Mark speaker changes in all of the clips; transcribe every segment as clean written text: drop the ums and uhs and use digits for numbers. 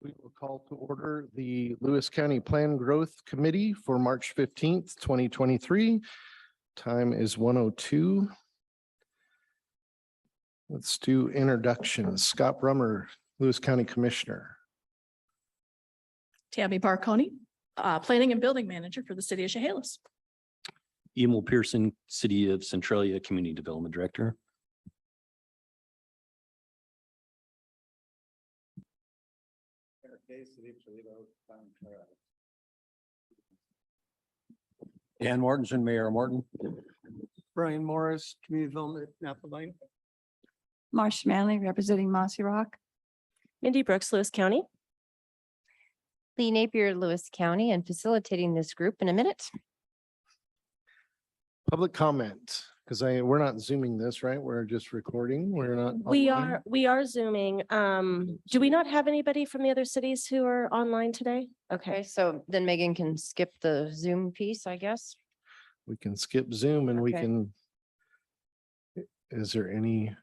Speaker 1: We will call to order the Lewis County Plan Growth Committee for March 15th, 2023. Time is 1:02. Let's do introductions. Scott Brummer, Lewis County Commissioner.
Speaker 2: Tammy Barconi, Planning and Building Manager for the City of Chehalis.
Speaker 3: Emil Pearson, City of Centralia Community Development Director.
Speaker 4: Dan Martinson, Mayor Martin.
Speaker 5: Brian Morris, Community Development, Napa Valley.
Speaker 6: Marsh Manley representing Mossy Rock.
Speaker 7: Mindy Brooks, Lewis County.
Speaker 8: Lee Napier, Lewis County, and facilitating this group in a minute.
Speaker 1: Public comment, because we're not zooming this, right? We're just recording. We're not.
Speaker 7: We
Speaker 1: online?
Speaker 7: are Zooming. Do we not have anybody from the other cities who are online today?
Speaker 8: Okay,
Speaker 7: Okay.
Speaker 8: so then Megan can skip the Zoom piece, I guess.
Speaker 1: We can skip Zoom and we
Speaker 8: Okay.
Speaker 1: can. Is there any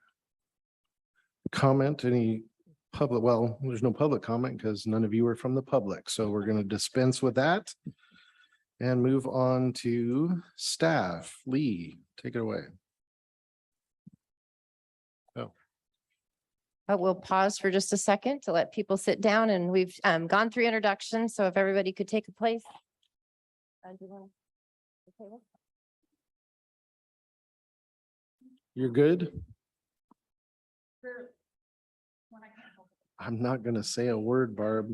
Speaker 1: comment, any public? Well, there's no public comment because none of you are from the public. So we're going to dispense with that. And move on to staff. Lee, take it away.
Speaker 8: We'll pause for just a second to let people sit down, and we've gone through introductions, so if everybody could take a place. Do you want the table?
Speaker 1: You're good? I'm not going to say a word, Barb.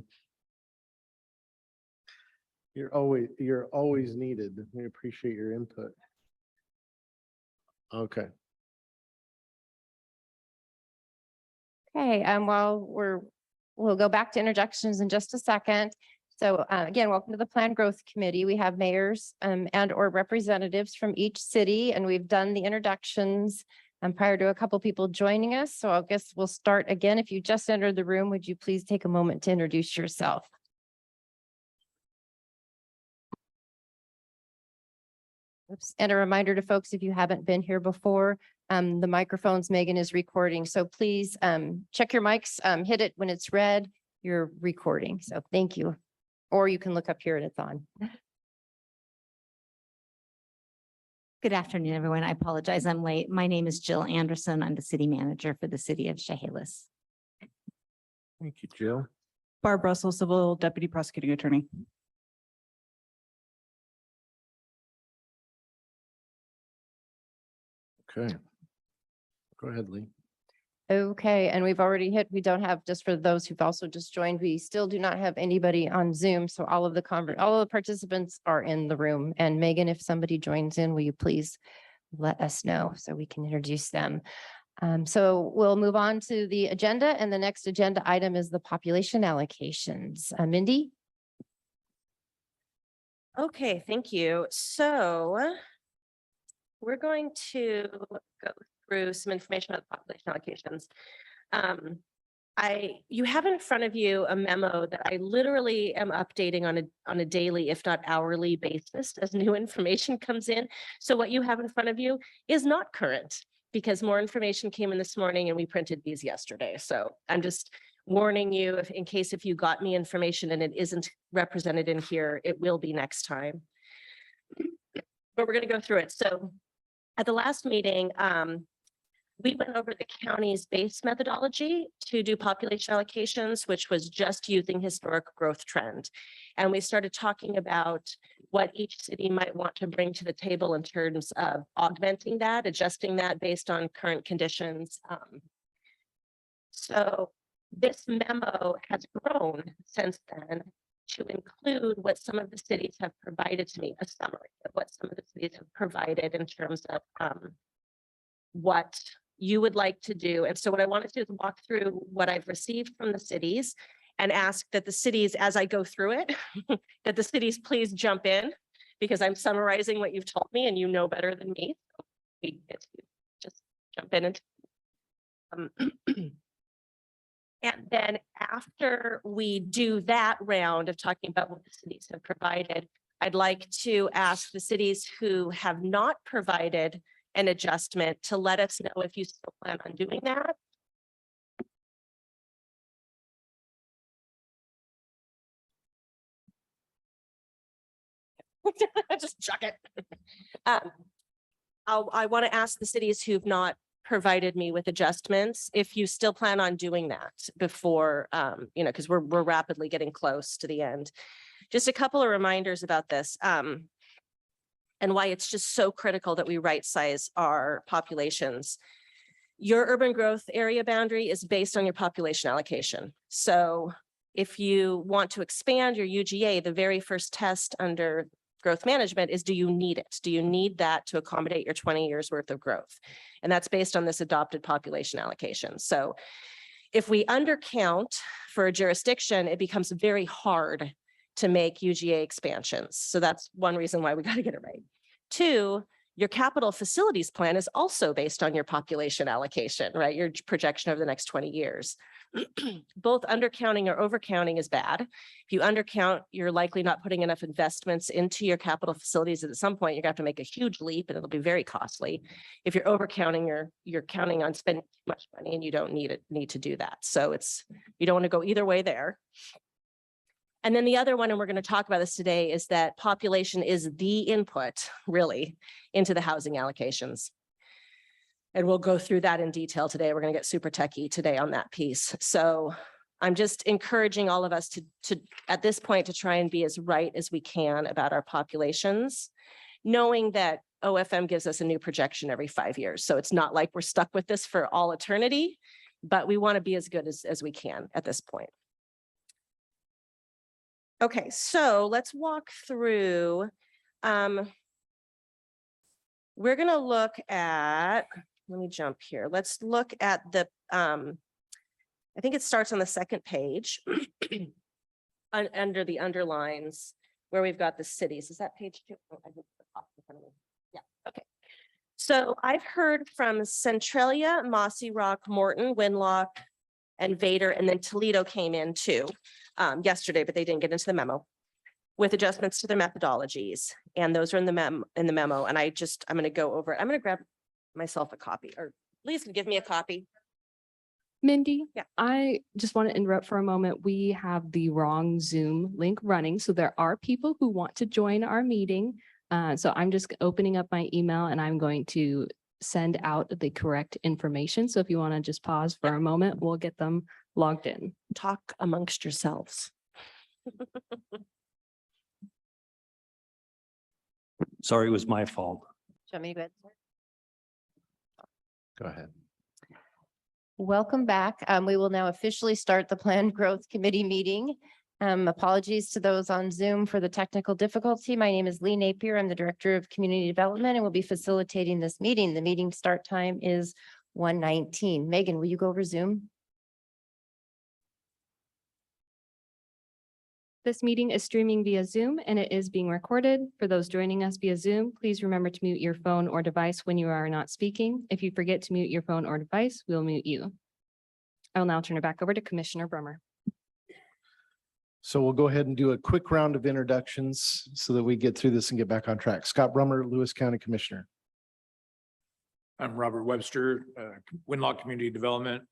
Speaker 1: You're always needed. We appreciate your input. Okay.
Speaker 8: Okay, we'll go back to introductions in just a second. So again, welcome to the Plan Growth Committee. We have mayors and or representatives from each city, and we've done the introductions prior to a couple people joining us. So I guess we'll start again. If you just entered the room, would you please take a moment to introduce yourself? Oops. And a reminder to folks, if you haven't been here before, the microphones Megan is recording. So please check your mics, hit it when it's red, you're recording. So thank you. Or you can look up here and it's on.
Speaker 9: Good afternoon, everyone. I apologize, I'm late. My name is Jill Anderson. I'm the city manager for the city of Chehalis.
Speaker 1: Thank you, Jill.
Speaker 2: Barb Russell, Civil Deputy Prosecuting Attorney.
Speaker 1: Okay. Go ahead, Lee.
Speaker 8: Okay, and we don't have, just for those who've also just joined, we still do not have anybody on Zoom. So all of the participants are in the room. And Megan, if somebody joins in, will you please let us know so we can introduce them? So we'll move on to the agenda, and the next agenda item is the population allocations. Mindy?
Speaker 7: Okay, thank you. So we're going to go through some information about the population allocations. You have in front of you a memo that I literally am updating on a daily, if not hourly basis as new information comes in. So what you have in front of you is not current because more information came in this morning and we printed these yesterday. So I'm just warning you in case if you got me information and it isn't represented in here, it will be next time. But we're going to go through it. So at the last meeting, we went over the county's base methodology to do population allocations, which was just using historic growth trend. And we started talking about what each city might want to bring to the table in terms of augmenting that, adjusting that based on current conditions. So this memo has grown since then to include what some of the cities have provided to me, a summary of what some of the cities have provided in terms of what you would like to do. And so what I wanted to do is walk through what I've received from the cities and ask that the cities, as I go through it, that the cities please jump in because I'm summarizing what you've told me and you know better than me. So we get to just jump in and and then after we do that round of talking about what the cities have provided, I'd like to ask the cities who have not provided an adjustment to let us know if you still plan on doing that. Just chuck it. I want to ask the cities who've not provided me with adjustments, if you still plan on doing that before, because we're rapidly getting close to the end. Just a couple of reminders about this, and why it's just so critical that we right size our populations. Your urban growth area boundary is based on your population allocation. So if you want to expand your UGA, the very first test under growth management is, do you need it? Do you need that to accommodate your 20 years worth of growth? And that's based on this adopted population allocation. So if we undercount for a jurisdiction, it becomes very hard to make UGA expansions. So that's one reason why we got to get it right. Two, your capital facilities plan is also based on your population allocation, right? Your projection over the next 20 years. Both undercounting or overcounting is bad. If you undercount, you're likely not putting enough investments into your capital facilities. At some point, you're going to have to make a huge leap and it'll be very costly. If you're overcounting, you're counting on spending too much money and you don't need to do that. So you don't want to go either way there. And then the other one, and we're going to talk about this today, is that population is the input really into the housing allocations. And we'll go through that in detail today. We're going to get super techie today on that piece. So I'm just encouraging all of us to at this point, to try and be as right as we can about our populations, knowing that OFM gives us a new projection every 5 years. So it's not like we're stuck with this for all eternity, but we want to be as good as we can at this point. Okay, so let's walk through. We're going to look at, let me jump here. Let's look at the, I think it starts on the second page under the underlines where we've got the cities. Is that page 2? Oh, I have the top in front of me. Yeah, okay. So I've heard from Centralia, Mossy Rock, Morton, Winlock, and Vader, and then Toledo came in too yesterday, but they didn't get into the memo with adjustments to their methodologies. And those are in the memo. And I'm going to go over it. I'm going to grab myself a copy, or please give me a copy.
Speaker 10: Mindy,
Speaker 7: Yeah.
Speaker 10: I just want to interrupt for a moment. We have the wrong Zoom link running. So there are people who want to join our meeting. So I'm just opening up my email and I'm going to send out the correct information. So if you want to just pause for a moment, we'll get them logged in.
Speaker 7: Talk amongst yourselves.
Speaker 3: Sorry, it was my fault.
Speaker 8: Do you want me to go ahead?
Speaker 1: Go ahead.
Speaker 8: Welcome back. We will now officially start the Planned Growth Committee meeting. Apologies to those on Zoom for the technical difficulty. My name is Lee Napier. I'm the Director of Community Development and will be facilitating this meeting. The meeting start time is 1:19. Megan, will you go over Zoom?
Speaker 10: This meeting is streaming via Zoom and it is being recorded. For those joining us via Zoom, please remember to mute your phone or device when you are not speaking. If you forget to mute your phone or device, we'll mute you. I will now turn it back over to Commissioner Brummer.
Speaker 1: So we'll go ahead and do a quick round of introductions so that we get through this and get back on track. Scott Brummer, Lewis County Commissioner.
Speaker 11: I'm Robert Webster, Winlock Community Development.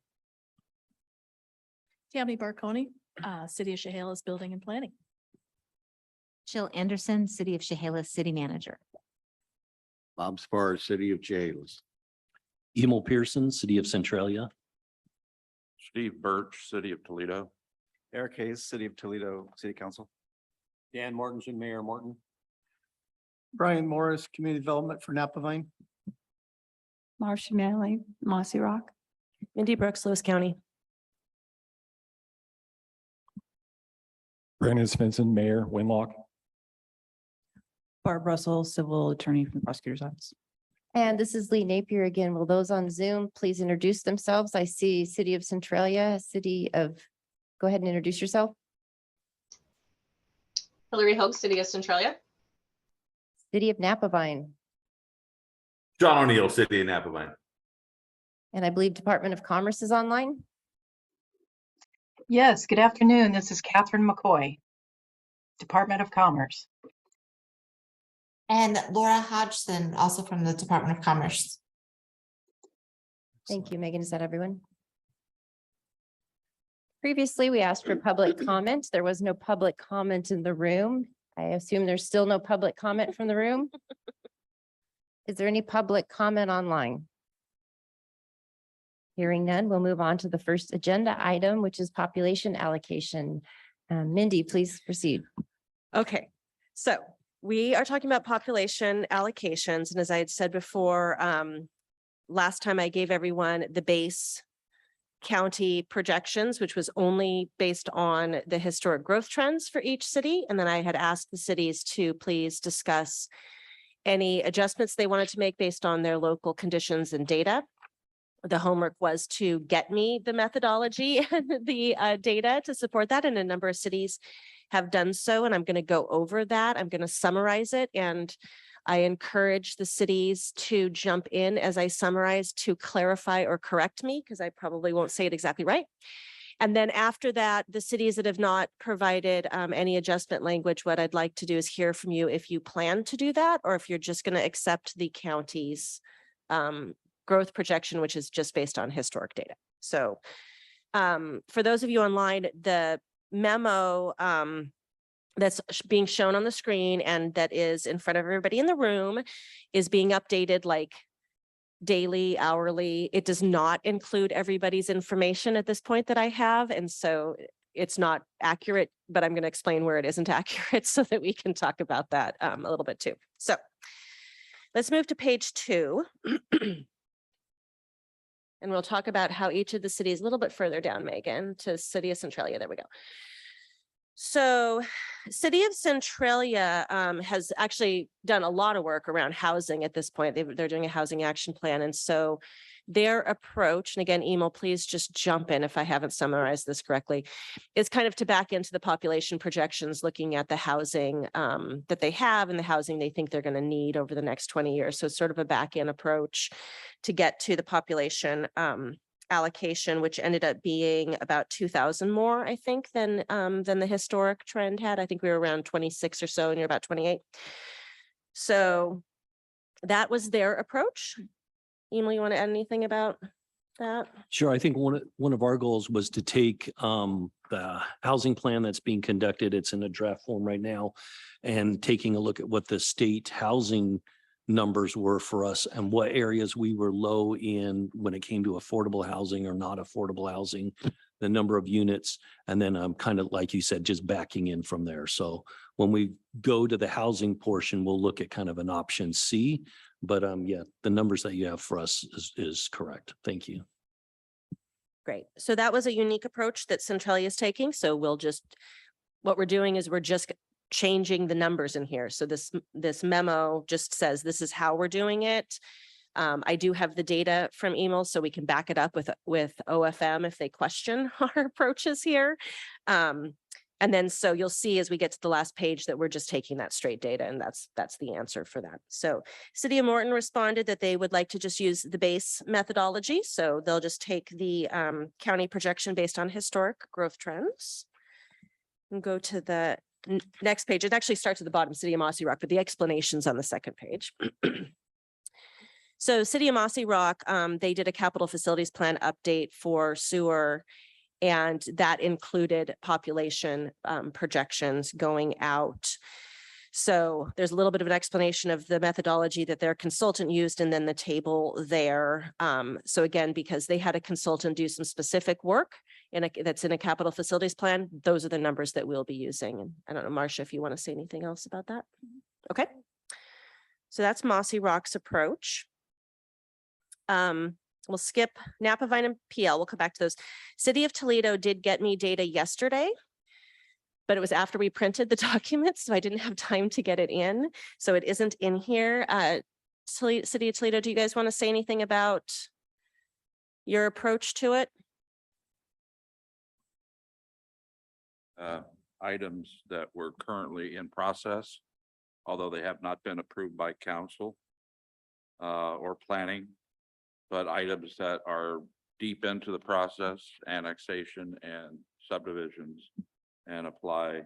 Speaker 2: Tammy Barconi, City of Chehalis Building and Planning.
Speaker 9: Jill Anderson, City of Chehalis City Manager.
Speaker 4: Bob Spar, City of Chehalis.
Speaker 3: Emil Pearson, City of Centralia.
Speaker 12: Steve Birch, City of Toledo.
Speaker 5: Eric Hayes, City of Toledo, City Council.
Speaker 4: Dan Martinson, Mayor Morton.
Speaker 5: Brian Morris, Community Development for Napa Vine.
Speaker 6: Marcia Manley, Mossy Rock.
Speaker 7: Mindy Brooks, Lewis County.
Speaker 11: Brandon Svensson, Mayor, Winlock.
Speaker 13: Barb Russell, Civil Attorney from the Prosecutor's Office.
Speaker 8: And this is Lee Napier again. Will those on Zoom please introduce themselves? I see City of Centralia, go ahead and introduce yourself.
Speaker 14: Hillary Hogue, City of Centralia.
Speaker 8: City of Napa Vine.
Speaker 12: John O'Neill, City of Napa Vine.
Speaker 8: And I believe Department of Commerce is online.
Speaker 13: Yes, good afternoon. This is Catherine McCoy, Department of Commerce.
Speaker 14: And Laura Hodgson, also from the Department of Commerce.
Speaker 8: Thank you, Megan. Is that everyone? Previously, we asked for public comment. There was no public comment in the room. I assume there's still no public comment from the room? Is there any public comment online? Hearing none, we'll move on to the first agenda item, which is population allocation. Mindy, please proceed.
Speaker 7: Okay, so we are talking about population allocations, and as I had said before, last time I gave everyone the base county projections, which was only based on the historic growth trends for each city. And then I had asked the cities to please discuss any adjustments they wanted to make based on their local conditions and data. The homework was to get me the methodology and the data to support that, and a number of cities have done so, and I'm going to go over that. I'm going to summarize it, and I encourage the cities to jump in as I summarize to clarify or correct me, because I probably won't say it exactly right. And then after that, the cities that have not provided any adjustment language, what I'd like to do is hear from you if you plan to do that, or if you're just going to accept the county's growth projection, which is just based on historic data. So for those of you online, the memo that's being shown on the screen and that is in front of everybody in the room is being updated like daily, hourly. It does not include everybody's information at this point that I have. And so it's not accurate, but I'm going to explain where it isn't accurate so that we can talk about that a little bit too. So let's move to page 2. And we'll talk about how each of the cities, a little bit further down, Megan, to City of Centralia. There we go. So City of Centralia has actually done a lot of work around housing at this point. They're doing a housing action plan. And so their approach, and again, Emil, please just jump in if I haven't summarized this correctly, is kind of to back into the population projections, looking at the housing that they have and the housing they think they're going to need over the next 20 years. So it's sort of a back end approach to get to the population allocation, which ended up being about 2,000 more, I think, than the historic trend had. I think we were around 26 or so, and you're about 28. So that was their approach. Emil, you want to add anything about that?
Speaker 3: Sure. I think one of our goals was to take the housing plan that's being conducted, it's in a draft form right now, and taking a look at what the state housing numbers were for us and what areas we were low in when it came to affordable housing or not affordable housing, the number of units, and then kind of like you said, just backing in from there. So when we go to the housing portion, we'll look at kind of an option C. But yeah, the numbers that you have for us is correct. Thank you.
Speaker 7: Great. So that was a unique approach that Centralia is taking. So what we're doing is we're just changing the numbers in here. So this memo just says this is how we're doing it. I do have the data from Emil, so we can back it up with OFM if they question our approaches here. And then so you'll see as we get to the last page that we're just taking that straight data, and that's the answer for that. So City of Morton responded that they would like to just use the base methodology. So they'll just take the county projection based on historic growth trends and go to the next page. It actually starts at the bottom, City of Mossy Rock, but the explanation's on the second page. So City of Mossy Rock, they did a capital facilities plan update for sewer, and that included population projections going out. So there's a little bit of an explanation of the methodology that their consultant used and then the table there. So again, because they had a consultant do some specific work that's in a capital facilities plan, those are the numbers that we'll be using. And I don't know, Marcia, if you want to say anything else about that. Okay. So that's Mossy Rock's approach. We'll skip Napa Vine and PL. We'll come back to those. City of Toledo did get me data yesterday, but it was after we printed the documents, so I didn't have time to get it in. So it isn't in here. City of Toledo, do you guys want to say anything about your approach to it?
Speaker 12: Items that were currently in process, although they have not been approved by council or planning, but items that are deep into the process, annexation and subdivisions, and apply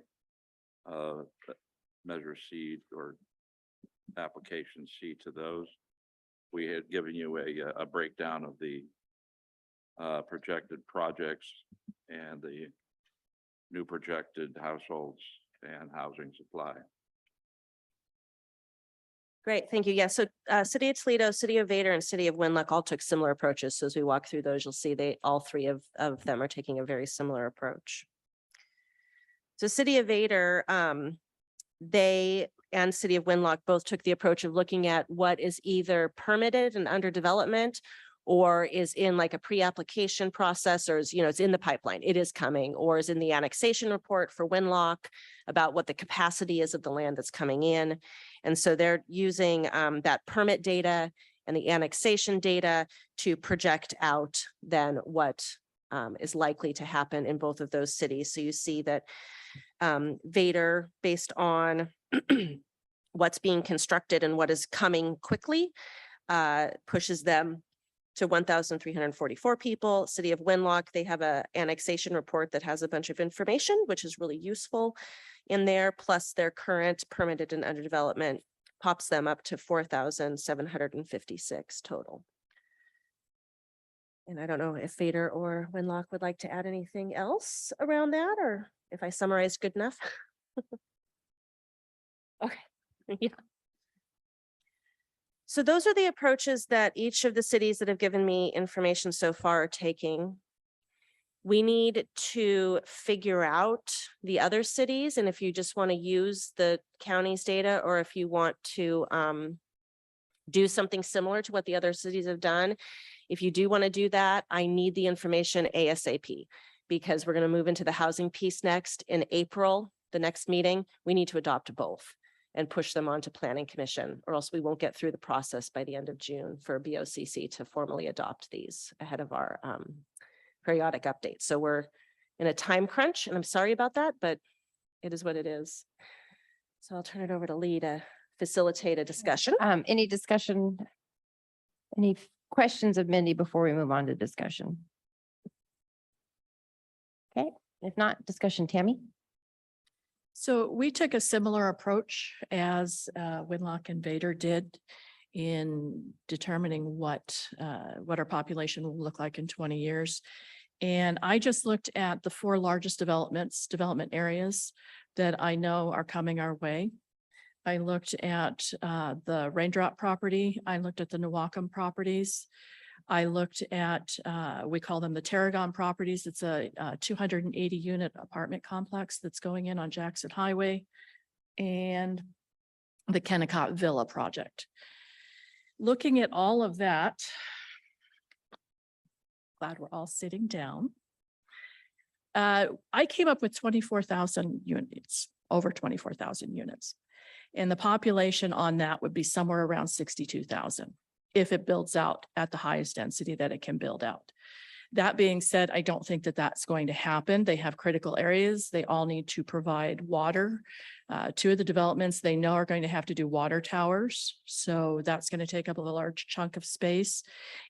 Speaker 12: measure C or application C to those. We had given you a breakdown of the projected projects and the new projected households and housing supply.
Speaker 7: Great, thank you. Yeah, so City of Toledo, City of Vader, and City of Winlock all took similar approaches. So as we walk through those, you'll see all three of them are taking a very similar approach. So City of Vader, they and City of Winlock both took the approach of looking at what is either permitted and under development or is in like a pre-application process, or is, it's in the pipeline, it is coming, or is in the annexation report for Winlock about what the capacity is of the land that's coming in. And so they're using that permit data and the annexation data to project out then what is likely to happen in both of those cities. So you see that Vader, based on what's being constructed and what is coming quickly, pushes them to 1,344 people. City of Winlock, they have a annexation report that has a bunch of information, which is really useful in there, plus their current permitted and under development pops them up to 4,756 total. And I don't know if Vader or Winlock would like to add anything else around that, or if I summarized good enough. Okay, yeah. So those are the approaches that each of the cities that have given me information so far are taking. We need to figure out the other cities, and if you just want to use the county's data, or if you want to do something similar to what the other cities have done. If you do want to do that, I need the information ASAP, because we're going to move into the housing piece next in April, the next meeting. We need to adopt both and push them on to Planning Commission, or else we won't get through the process by the end of June for BOCC to formally adopt these ahead of our periodic updates. So we're in a time crunch, and I'm sorry about that, but it is what it is. So I'll turn it over to Lee to facilitate a discussion.
Speaker 8: Any discussion? Any questions of Mindy before we move on to discussion? Okay, if not, discussion, Tammy?
Speaker 2: So we took a similar approach as Winlock and Vader did in determining what our population will look like in 20 years. And I just looked at the 4 largest development areas that I know are coming our way. I looked at the Raindrop property. I looked at the Newaukum properties. I looked at, we call them the Tarragon properties. It's a 280 unit apartment complex that's going in on Jackson Highway, and the Kennecott Villa project. Looking at all of that, glad we're all sitting down. I came up with 24,000 units, over 24,000 units. And the population on that would be somewhere around 62,000. If it builds out at the highest density that it can build out. That being said, I don't think that that's going to happen. They have critical areas. They all need to provide water. 2 of the developments they know are going to have to do water towers. So that's going to take up a large chunk of space.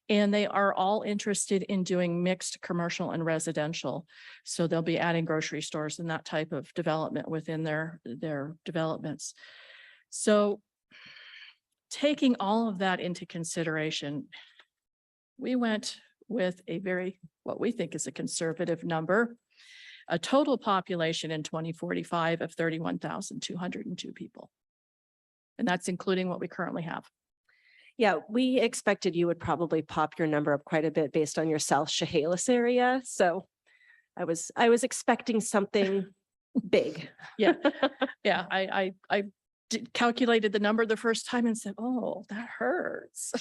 Speaker 2: And they are all interested in doing mixed commercial and residential. So they'll be adding grocery stores and that type of development within their developments. So taking all of that into consideration, we went with a what we think is a conservative number, a total population in 2045 of 31,202 people. And that's including what we currently have.
Speaker 7: Yeah, we expected you would probably pop your number up quite a bit based on your South Chehalis area. So I was expecting something big.
Speaker 2: Yeah, yeah. I calculated the number the first time and said, oh, that hurts.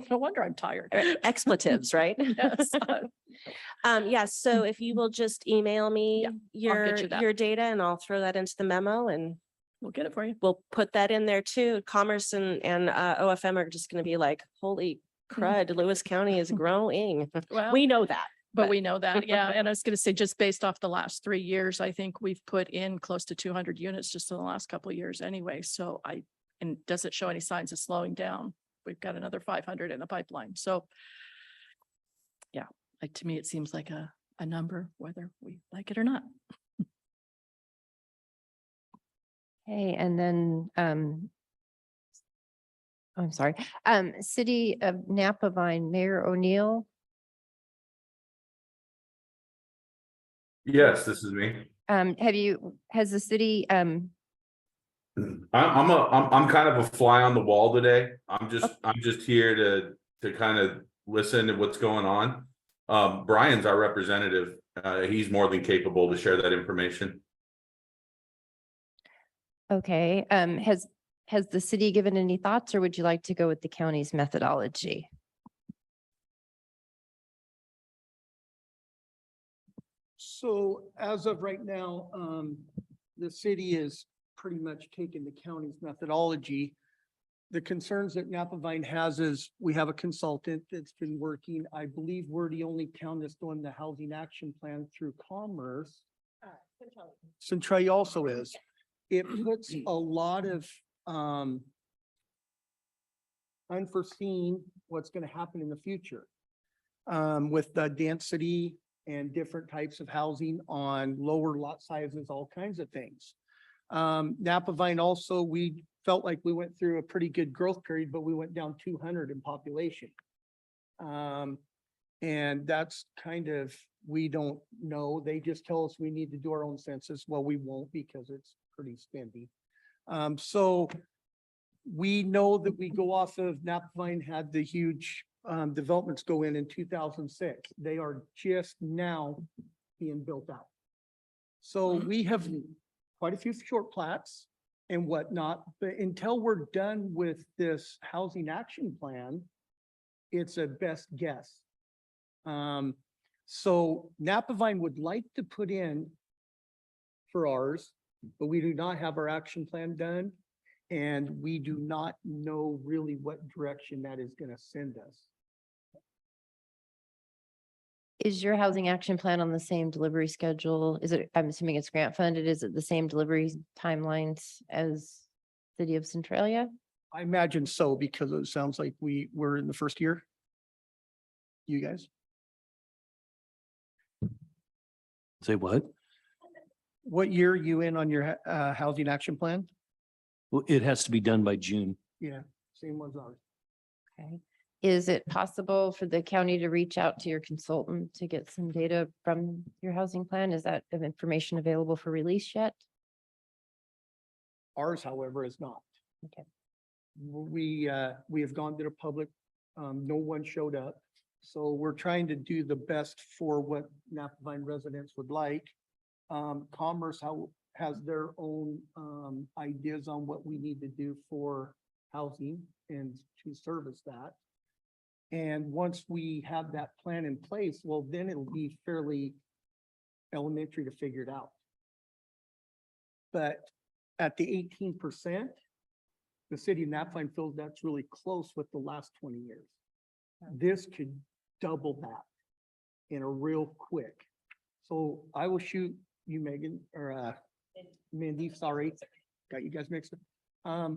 Speaker 2: No wonder I'm tired.
Speaker 7: Expletives, right?
Speaker 2: Yes.
Speaker 7: Yeah, so if you will just email me
Speaker 2: get you that.
Speaker 7: your data, and I'll throw that into the memo, and
Speaker 2: We'll get it for you.
Speaker 7: we'll put that in there too. Commerce and OFM are just going to be like, holy crud, Lewis County is growing.
Speaker 2: Well,
Speaker 7: We know that.
Speaker 2: but we know that, yeah. And I was going to say, just based off the last 3 years, I think we've put in close to 200 units just in the last couple of years anyway. So and doesn't show any signs of slowing down. We've got another 500 in the pipeline. So yeah, to me, it seems like a number, whether we like it or not.
Speaker 8: Okay, and then, I'm sorry, City of Napavine, Mayor O'Neill.
Speaker 15: Yes, this is me.
Speaker 8: Has the city,
Speaker 15: I'm kind of a fly on the wall today. I'm just here to kind of listen to what's going on. Brian's our representative. He's more than capable to share that information.
Speaker 8: Okay, has the city given any thoughts, or would you like to go with the county's methodology?
Speaker 5: So as of right now, the city is pretty much taking the county's methodology. The concerns that Napavine has is we have a consultant that's been working. I believe we're the only town that's doing the housing action plan through Commerce. Centralia also is. It puts a lot of unforeseen what's going to happen in the future with the density and different types of housing on lower lot sizes, all kinds of things. Napavine also, we felt like we went through a pretty good growth period, but we went down 200 in population. And that's kind of, we don't know. They just tell us we need to do our own census. Well, we won't because it's pretty spendy. So we know that we go off of Napavine had the huge developments go in 2006. They are just now being built out. So we have quite a few short plats and whatnot, but until we're done with this housing action plan, it's a best guess. So Napavine would like to put in for ours, but we do not have our action plan done. And we do not know really what direction that is going to send us.
Speaker 8: Is your housing action plan on the same delivery schedule? Is it, I'm assuming it's grant funded, is it the same delivery timelines as City of Centralia?
Speaker 5: I imagine so, because it sounds like we were in the first year. You guys?
Speaker 3: Say what?
Speaker 5: What year are you in on your housing action plan?
Speaker 3: Well, it has to be done by June.
Speaker 5: Yeah, same ones ours.
Speaker 8: Okay. Is it possible for the county to reach out to your consultant to get some data from your housing plan? Is that information available for release yet?
Speaker 5: Ours, however, is not.
Speaker 8: Okay.
Speaker 5: We have gone to the public. No one showed up. So we're trying to do the best for what Napavine residents would like. Commerce has their own ideas on what we need to do for housing and to service that. And once we have that plan in place, well, then it'll be fairly elementary to figure it out. But at the 18%, the city of Napavine feels that's really close with the last 20 years. This could double that in a real quick. So I will shoot you, Megan, or Mindy, sorry, got you guys mixed up.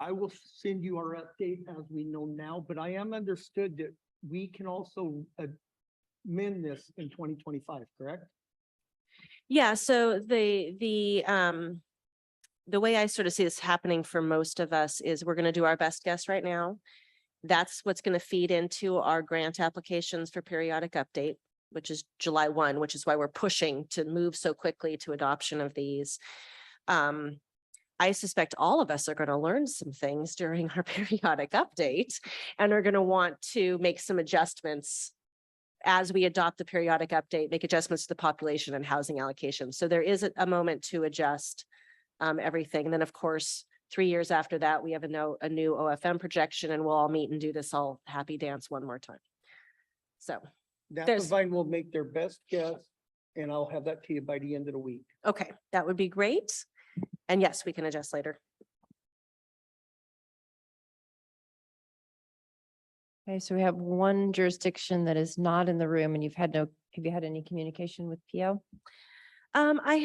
Speaker 5: I will send you our update as we know now, but I am understood that we can also amend this in 2025, correct?
Speaker 7: Yeah, so the way I sort of see this happening for most of us is we're going to do our best guess right now. That's what's going to feed into our grant applications for periodic update, which is July 1, which is why we're pushing to move so quickly to adoption of these. I suspect all of us are going to learn some things during our periodic update and are going to want to make some adjustments as we adopt the periodic update, make adjustments to the population and housing allocation. So there is a moment to adjust everything. And then, of course, 3 years after that, we have a new OFM projection, and we'll all meet and do this all happy dance one more time. So
Speaker 5: Napavine will make their best guess, and I'll have that to you by the end of the week.
Speaker 7: okay, that would be great. And yes, we can adjust later.
Speaker 8: Okay, so we have one jurisdiction that is not in the room, and have you had any communication with PL?
Speaker 7: I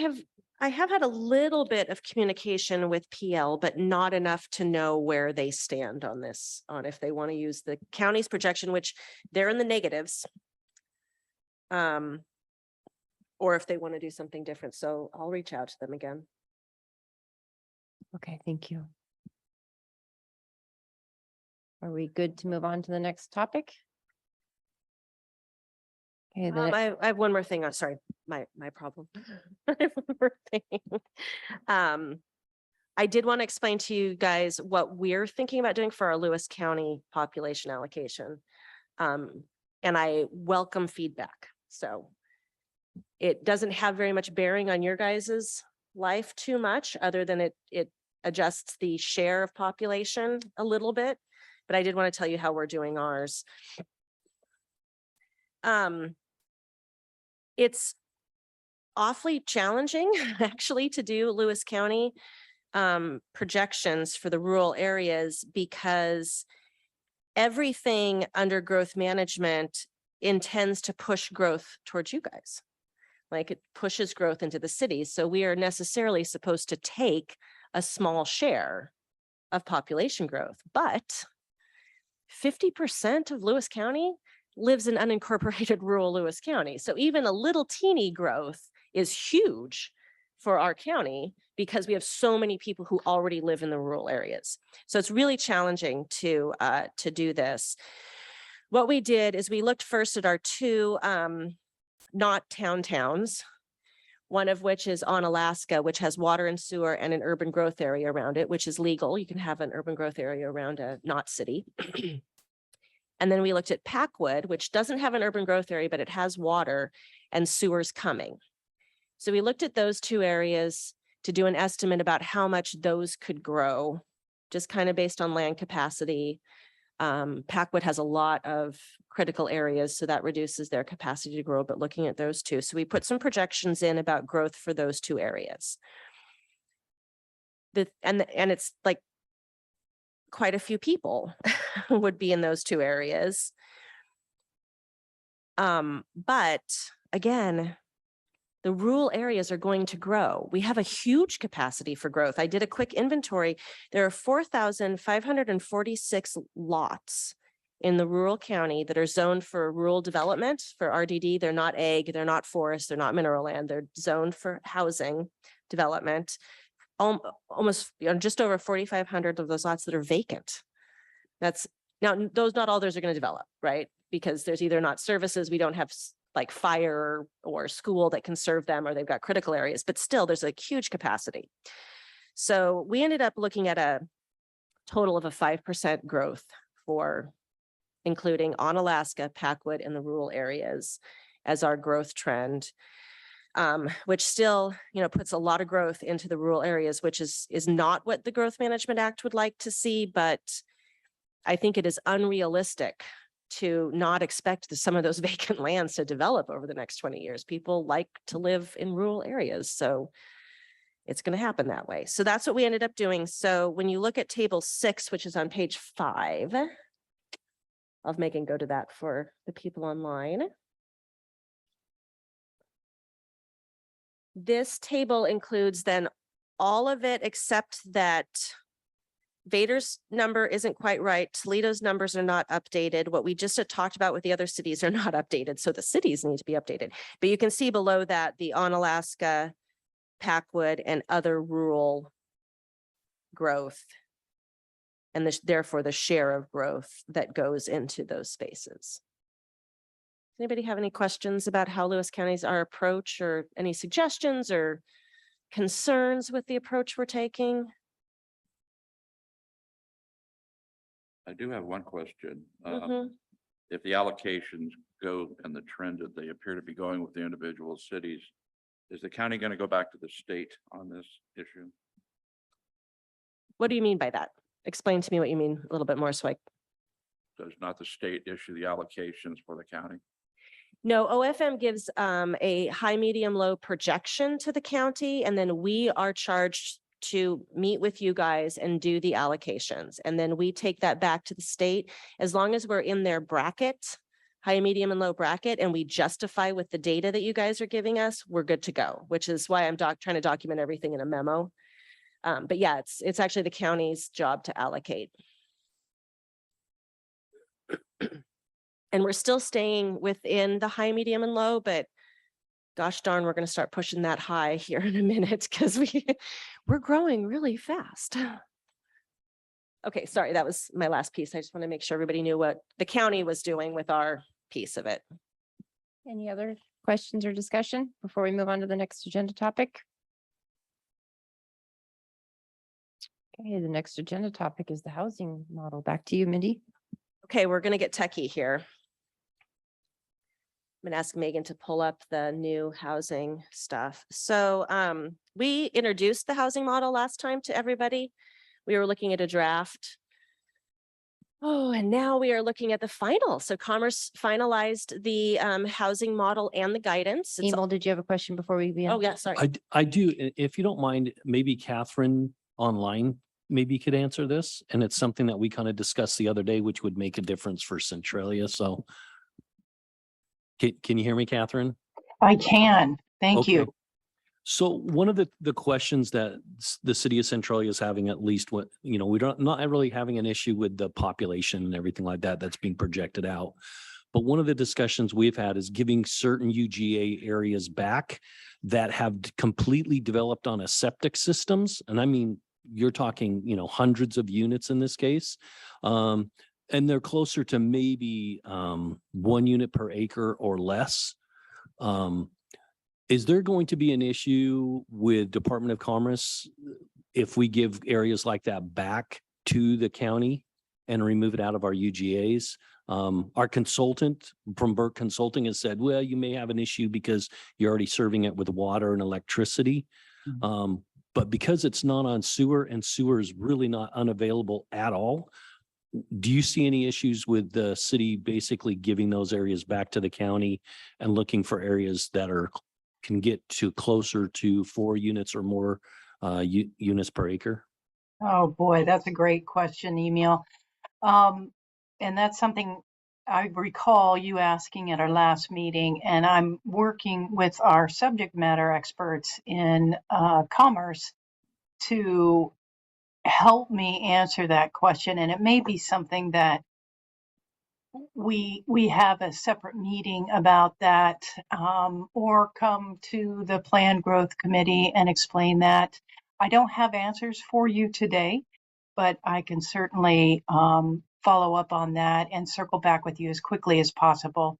Speaker 7: have had a little bit of communication with PL, but not enough to know where they stand on this, on if they want to use the county's projection, which they're in the negatives. Or if they want to do something different. So I'll reach out to them again.
Speaker 8: Okay, thank you. Are we good to move on to the next topic? Okay,
Speaker 7: I have one more thing. Sorry, my problem. I have one more thing. I did want to explain to you guys what we're thinking about doing for our Lewis County population allocation. And I welcome feedback. So it doesn't have very much bearing on your guys's life too much, other than it adjusts the share of population a little bit. But I did want to tell you how we're doing ours. It's awfully challenging actually to do Lewis County projections for the rural areas, because everything under growth management intends to push growth towards you guys. Like it pushes growth into the cities. So we are necessarily supposed to take a small share of population growth, but 50% of Lewis County lives in unincorporated rural Lewis County. So even a little teeny growth is huge for our county because we have so many people who already live in the rural areas. So it's really challenging to do this. What we did is we looked first at our two not towns, one of which is Onalaska, which has water and sewer and an urban growth area around it, which is legal. You can have an urban growth area around a not city. And then we looked at Packwood, which doesn't have an urban growth area, but it has water and sewers coming. So we looked at those two areas to do an estimate about how much those could grow, just kind of based on land capacity. Packwood has a lot of critical areas, so that reduces their capacity to grow, but looking at those two. So we put some projections in about growth for those two areas. And it's like quite a few people would be in those two areas. But again, the rural areas are going to grow. We have a huge capacity for growth. I did a quick inventory. There are 4,546 lots in the rural county that are zoned for rural development for RDD. They're not ag, they're not forest, they're not mineral land. They're zoned for housing development. Almost, just over 4,500 of those lots that are vacant. That's now not all those are going to develop, right? Because there's either not services, we don't have like fire or school that can serve them, or they've got critical areas, but still there's a huge capacity. So we ended up looking at a total of a 5% growth for including Onalaska, Packwood, and the rural areas as our growth trend, which still, puts a lot of growth into the rural areas, which is not what the Growth Management Act would like to see, but I think it is unrealistic to not expect some of those vacant lands to develop over the next 20 years. People like to live in rural areas, so it's going to happen that way. So that's what we ended up doing. So when you look at table 6, which is on page 5, I'll have Megan go to that for the people online. This table includes then all of it except that Vader's number isn't quite right. Toledo's numbers are not updated. What we just had talked about with the other cities are not updated. So the cities need to be updated. But you can see below that the Onalaska, Packwood, and other rural growth, and therefore the share of growth that goes into those spaces. Anybody have any questions about how Lewis County's our approach, or any suggestions or concerns with the approach we're taking?
Speaker 12: I do have one question. If the allocations go and the trend that they appear to be going with the individual cities, is the county going to go back to the state on this issue?
Speaker 7: What do you mean by that? Explain to me what you mean a little bit more so I.
Speaker 12: Does not the state issue the allocations for the county?
Speaker 7: No, OFM gives a high, medium, low projection to the county, and then we are charged to meet with you guys and do the allocations. And then we take that back to the state. As long as we're in their bracket, high, medium, and low bracket, and we justify with the data that you guys are giving us, we're good to go, which is why I'm trying to document everything in a memo. But yeah, it's actually the county's job to allocate. And we're still staying within the high, medium, and low, but gosh darn, we're going to start pushing that high here in a minute because we're growing really fast. Okay, sorry, that was my last piece. I just want to make sure everybody knew what the county was doing with our piece of it.
Speaker 8: Any other questions or discussion before we move on to the next agenda topic? Okay, the next agenda topic is the housing model. Back to you, Mindy.
Speaker 7: Okay, we're gonna get techie here. I'm gonna ask Megan to pull up the new housing stuff. So we introduced the housing model last time to everybody. We were looking at a draft. Oh, and now we are looking at the final. So Commerce finalized the housing model and the guidance. It's-
Speaker 8: Emil, did you have a question before we begin?
Speaker 7: Oh, yeah, sorry.
Speaker 3: I do, if you don't mind, maybe Catherine online maybe could answer this. And it's something that we kind of discussed the other day, which would make a difference for Centralia. So can you hear me, Catherine?
Speaker 13: I can. Thank
Speaker 3: Okay.
Speaker 13: you.
Speaker 3: So one of the questions that the city of Centralia is having, at least what, we're not really having an issue with the population and everything like that that's being projected out. But one of the discussions we've had is giving certain UGA areas back that have completely developed on a septic systems. And I mean, you're talking, hundreds of units in this case. And they're closer to maybe 1 unit per acre or less. Is there going to be an issue with Department of Commerce if we give areas like that back to the county and remove it out of our UGAs? Our consultant from Burke Consulting has said, well, you may have an issue because you're already serving it with water and electricity. But because it's not on sewer and sewer is really not unavailable at all, do you see any issues with the city basically giving those areas back to the county and looking for areas that can get to closer to 4 units or more units per acre?
Speaker 13: Oh, boy, that's a great question, Emil. And that's something I recall you asking at our last meeting, and I'm working with our subject matter experts in commerce to help me answer that question. And it may be something that we have a separate meeting about that, or come to the Planned Growth Committee and explain that. I don't have answers for you today, but I can certainly follow up on that and circle back with you as quickly as possible.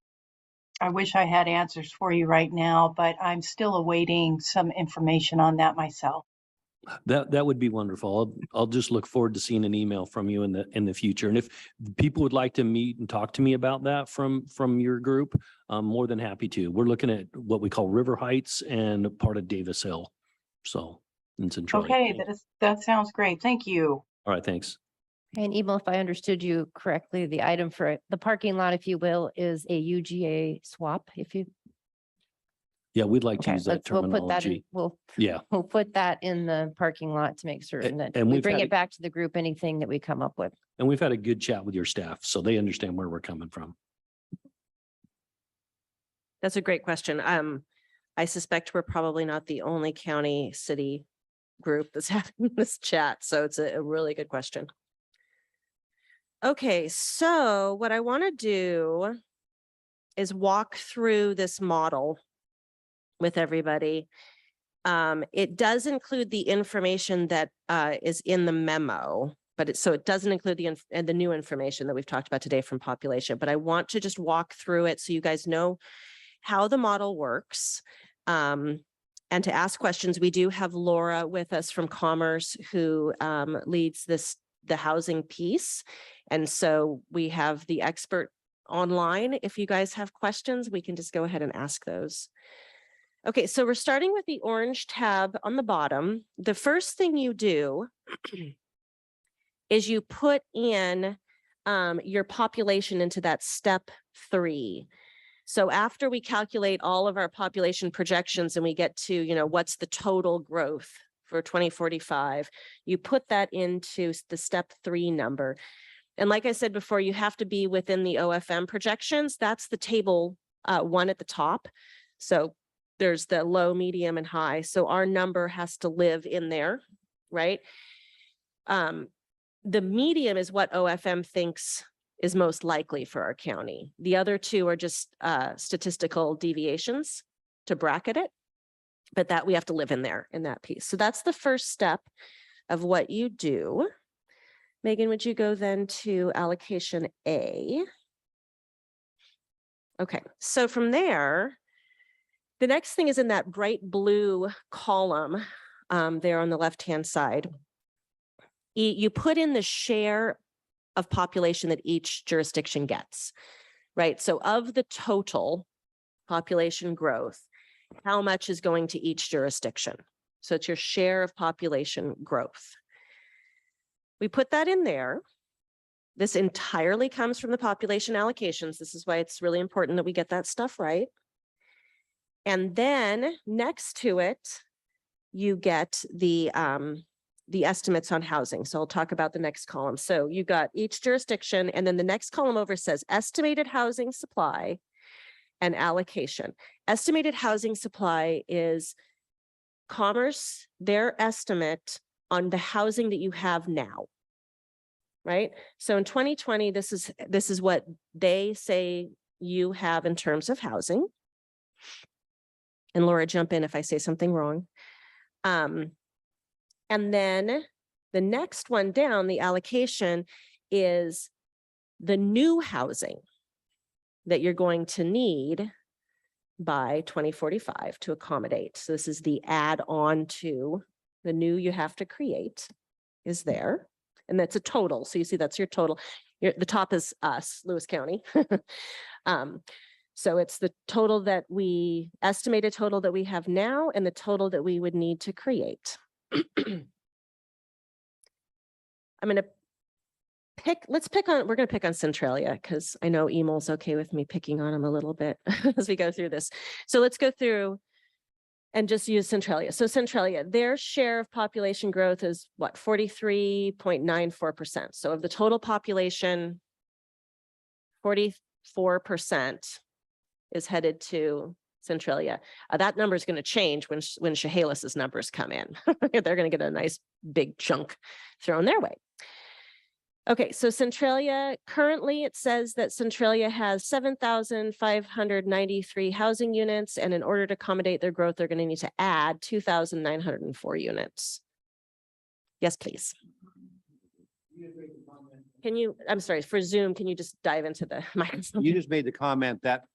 Speaker 13: I wish I had answers for you right now, but I'm still awaiting some information on that myself.
Speaker 3: That would be wonderful. I'll just look forward to seeing an email from you in the future. And if people would like to meet and talk to me about that from your group, I'm more than happy to. We're looking at what we call River Heights and part of Davis Hill. So in Centralia.
Speaker 13: Okay, that sounds great. Thank you.
Speaker 3: All right, thanks.
Speaker 8: And Emil, if I understood you correctly, the item for the parking lot, if you will, is a UGA swap.
Speaker 3: Yeah, we'd like to
Speaker 8: Okay,
Speaker 3: use that
Speaker 8: we'll put that in,
Speaker 3: terminology.
Speaker 8: we'll put that in the parking lot to make certain that
Speaker 3: and
Speaker 8: we
Speaker 3: we've
Speaker 8: bring
Speaker 3: had
Speaker 8: it back to the group, anything that we come up with.
Speaker 3: And we've had a good chat with your staff, so they understand where we're coming from.
Speaker 7: That's a great question. I suspect we're probably not the only county city group that's having this chat, so it's a really good question. Okay, so what I want to do is walk through this model with everybody. It does include the information that is in the memo, but it doesn't include the new information that we've talked about today from population. But I want to just walk through it so you guys know how the model works. And to ask questions, we do have Laura with us from Commerce, who leads the housing piece. And so we have the expert online. If you guys have questions, we can just go ahead and ask those. Okay, so we're starting with the orange tab on the bottom. The first thing you do is you put in your population into that step 3. So after we calculate all of our population projections and we get to, what's the total growth for 2045, you put that into the step 3 number. And like I said before, you have to be within the OFM projections. That's the table 1 at the top. So there's the low, medium, and high. So our number has to live in there, right? The medium is what OFM thinks is most likely for our county. The other 2 are just statistical deviations to bracket it, but that we have to live in there in that piece. So that's the first step of what you do. Megan, would you go then to allocation A? Okay, so from there, the next thing is in that bright blue column there on the left-hand side. you put in the share of population that each jurisdiction gets, right? So of the total population growth, how much is going to each jurisdiction? So it's your share of population growth. We put that in there. This entirely comes from the population allocations. This is why it's really important that we get that stuff right. And then next to it, you get the estimates on housing. So I'll talk about the next column. So you got each jurisdiction, and then the next column over says estimated housing supply and allocation. Estimated housing supply is Commerce, their estimate on the housing that you have now. Right? So in 2020, this is what they say you have in terms of housing. And Laura, jump in if I say something wrong. And then the next one down, the allocation, is the new housing that you're going to need by 2045 to accommodate. So this is the add on to the new you have to create is there. And that's a total. So you see that's your total. The top is us, Lewis County. So it's the total that estimated total that we have now and the total that we would need to create. I'm going to we're going to pick on Centralia because I know Emel's okay with me picking on him a little bit as we go through this. So let's go through and just use Centralia. So Centralia, their share of population growth is what, 43.94%. So of the total population, 44% is headed to Centralia. That number is going to change when Chehalis's numbers come in. They're going to get a nice big chunk thrown their way. Okay, so Centralia, currently it says that Centralia has 7,593 housing units, and in order to accommodate their growth, they're going to need to add 2,904 units. Yes, please. Can you, I'm sorry, for Zoom, can you just dive into the microphone?
Speaker 4: You just made the comment that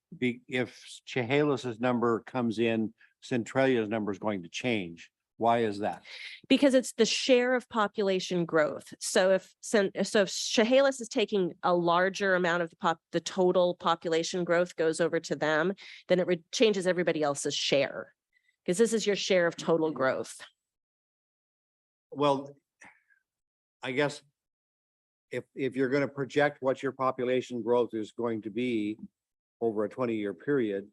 Speaker 4: if Chehalis's number comes in, Centralia's number is going to change. Why is that?
Speaker 7: Because it's the share of population growth. So if Chehalis is taking a larger amount of the total population growth goes over to them, then it changes everybody else's share. Because this is your share of total growth.
Speaker 4: Well, I guess if you're going to project what your population growth is going to be over a 20-year period,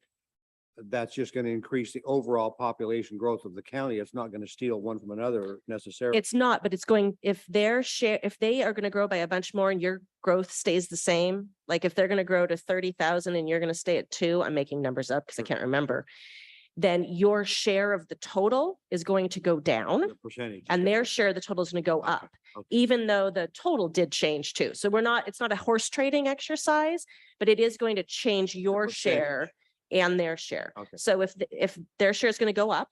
Speaker 4: that's just going to increase the overall population growth of the county. It's not going to steal one from another necessarily.
Speaker 7: It's not, but it's going, if they are going to grow by a bunch more and your growth stays the same, like if they're going to grow to 30,000 and you're going to stay at 2, I'm making numbers up because I can't remember, then your share of the total is going to go down
Speaker 4: The percentage.
Speaker 7: and their share of the total is going to go up, even though the total did change too. So it's not a horse trading exercise, but it is going to change your share and their share.
Speaker 4: Okay.
Speaker 7: So if their share is going to go up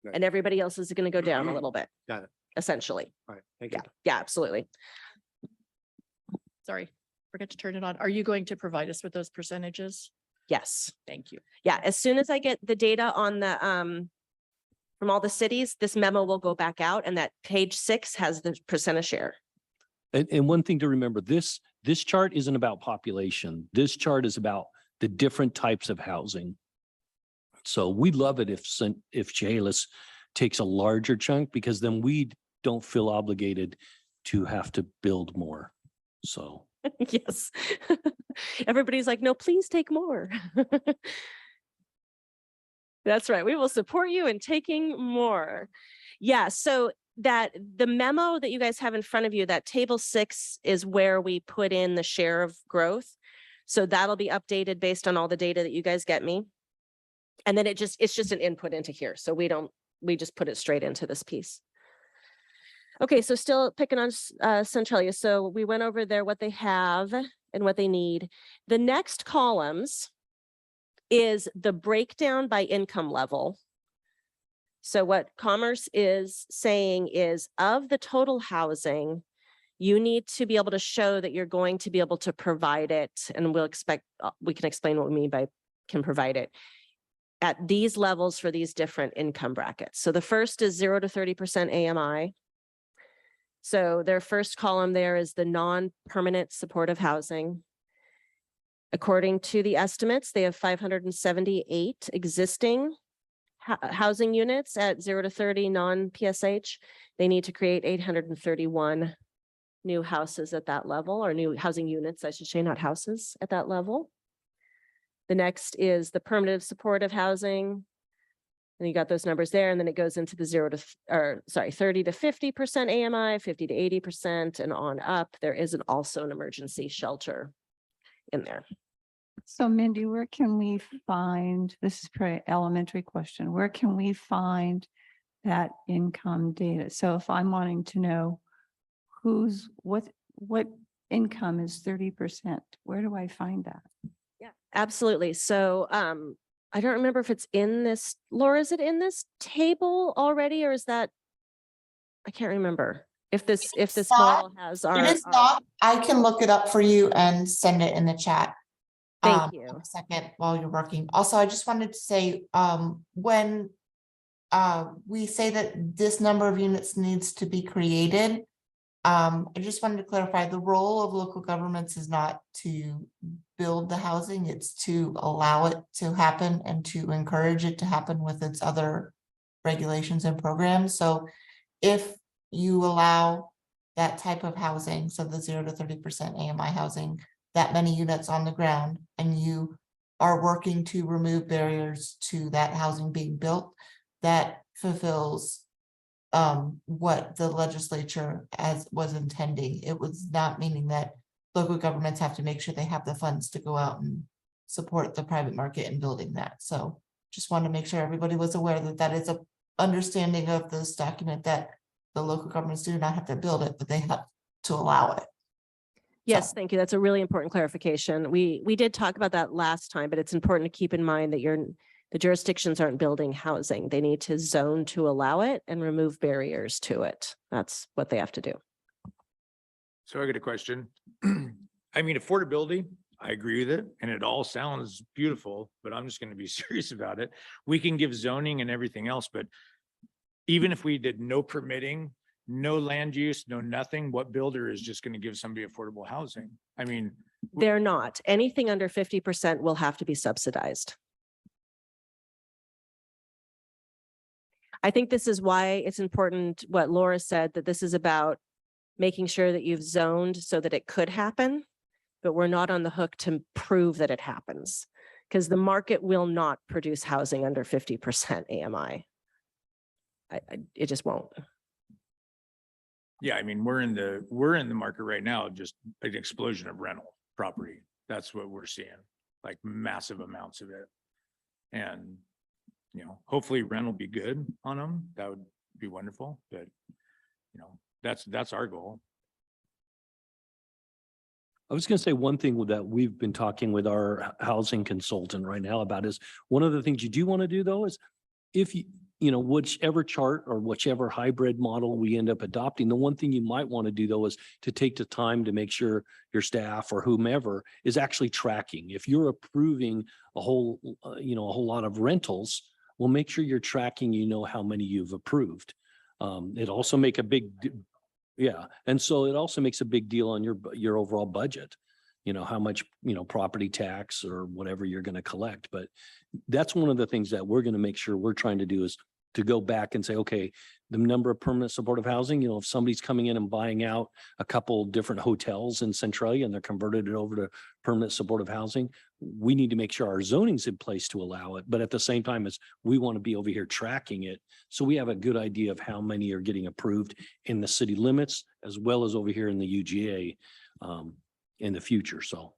Speaker 4: Right.
Speaker 7: and everybody else is going to go down a little bit,
Speaker 4: Got it.
Speaker 7: essentially.
Speaker 4: All right. Thank you.
Speaker 7: Yeah, absolutely.
Speaker 2: Sorry, forget to turn it on. Are you going to provide us with those percentages?
Speaker 7: Yes.
Speaker 2: Thank you.
Speaker 7: Yeah, as soon as I get the data on the from all the cities, this memo will go back out and that page 6 has the percent of share.
Speaker 3: And one thing to remember, this chart isn't about population. This chart is about the different types of housing. So we'd love it if Chehalis takes a larger chunk, because then we don't feel obligated to have to build more. So.
Speaker 7: Yes. Everybody's like, no, please take more. That's right. We will support you in taking more. Yeah. So that the memo that you guys have in front of you, that table 6 is where we put in the share of growth. So that'll be updated based on all the data that you guys get me. And then it's just an input into here. So we just put it straight into this piece. Okay, so still picking on Centralia. So we went over there what they have and what they need. The next columns is the breakdown by income level. So what Commerce is saying is, of the total housing, you need to be able to show that you're going to be able to provide it. And we can explain what we mean by can provide it at these levels for these different income brackets. So the first is 0 to 30% AMI. So their first column there is the non-permanent supportive housing. According to the estimates, they have 578 existing housing units at 0 to 30 non-PSH. They need to create 831 new houses at that level, or new housing units, I should say, not houses at that level. The next is the permanent supportive housing. And you got those numbers there, and then it goes into the 30 to 50% AMI, 50 to 80% and on up. There is also an emergency shelter in there.
Speaker 6: So Mindy, where can we find, this is pretty elementary question, where can we find that income data? So if I'm wanting to know what income is 30%, where do I find that?
Speaker 7: Yeah, absolutely. So I don't remember if it's in this, Laura, is it in this table already, or is that, I can't remember if this model has our.
Speaker 14: It is not. I can look it up for you and send it in the chat.
Speaker 7: Thank you.
Speaker 14: A second while you're working. Also, I just wanted to say, when we say that this number of units needs to be created, I just wanted to clarify, the role of local governments is not to build the housing, it's to allow it to happen and to encourage it to happen with its other regulations and programs. So if you allow that type of housing, so the 0 to 30% AMI housing, that many units on the ground, and you are working to remove barriers to that housing being built, that fulfills what the legislature was intending. It was not meaning that local governments have to make sure they have the funds to go out and support the private market in building that. So just want to make sure everybody was aware that that is a understanding of this document, that the local governments do not have to build it, but they have to allow it.
Speaker 7: Yes, thank you. That's a really important clarification. We did talk about that last time, but it's important to keep in mind that the jurisdictions aren't building housing. They need to zone to allow it and remove barriers to it. That's what they have to do.
Speaker 11: So I got a question. I mean, affordability, I agree with it, and it all sounds beautiful, but I'm just going to be serious about it. We can give zoning and everything else, but even if we did no permitting, no land use, no nothing, what builder is just going to give somebody affordable housing? I mean,
Speaker 7: They're not. Anything under 50% will have to be subsidized. I think this is why it's important what Laura said, that this is about making sure that you've zoned so that it could happen, but we're not on the hook to prove that it happens, because the market will not produce housing under 50% AMI. It just won't.
Speaker 11: yeah, I mean, we're in the market right now, just an explosion of rental property. That's what we're seeing, like massive amounts of it. And, you know, hopefully rent will be good on them. That would be wonderful, but you know, that's our goal.
Speaker 3: I was going to say one thing that we've been talking with our housing consultant right now about is one of the things you do want to do though is if you know, whichever chart or whichever hybrid model we end up adopting, the one thing you might want to do though is to take the time to make sure your staff or whomever is actually tracking. If you're approving a whole lot of rentals, well, make sure you're tracking, you know, how many you've approved. It also make a big, yeah. And so it also makes a big deal on your overall budget, you know, how much, you know, property tax or whatever you're going to collect. But that's one of the things that we're going to make sure we're trying to do is to go back and say, okay, the number of permanent supportive housing, you know, if somebody's coming in and buying out a couple different hotels in Centralia and they're converted it over to permanent supportive housing, we need to make sure our zoning's in place to allow it. But at the same time as we want to be over here tracking it, so we have a good idea of how many are getting approved in the city limits, as well as over here in the UGA in the future. So.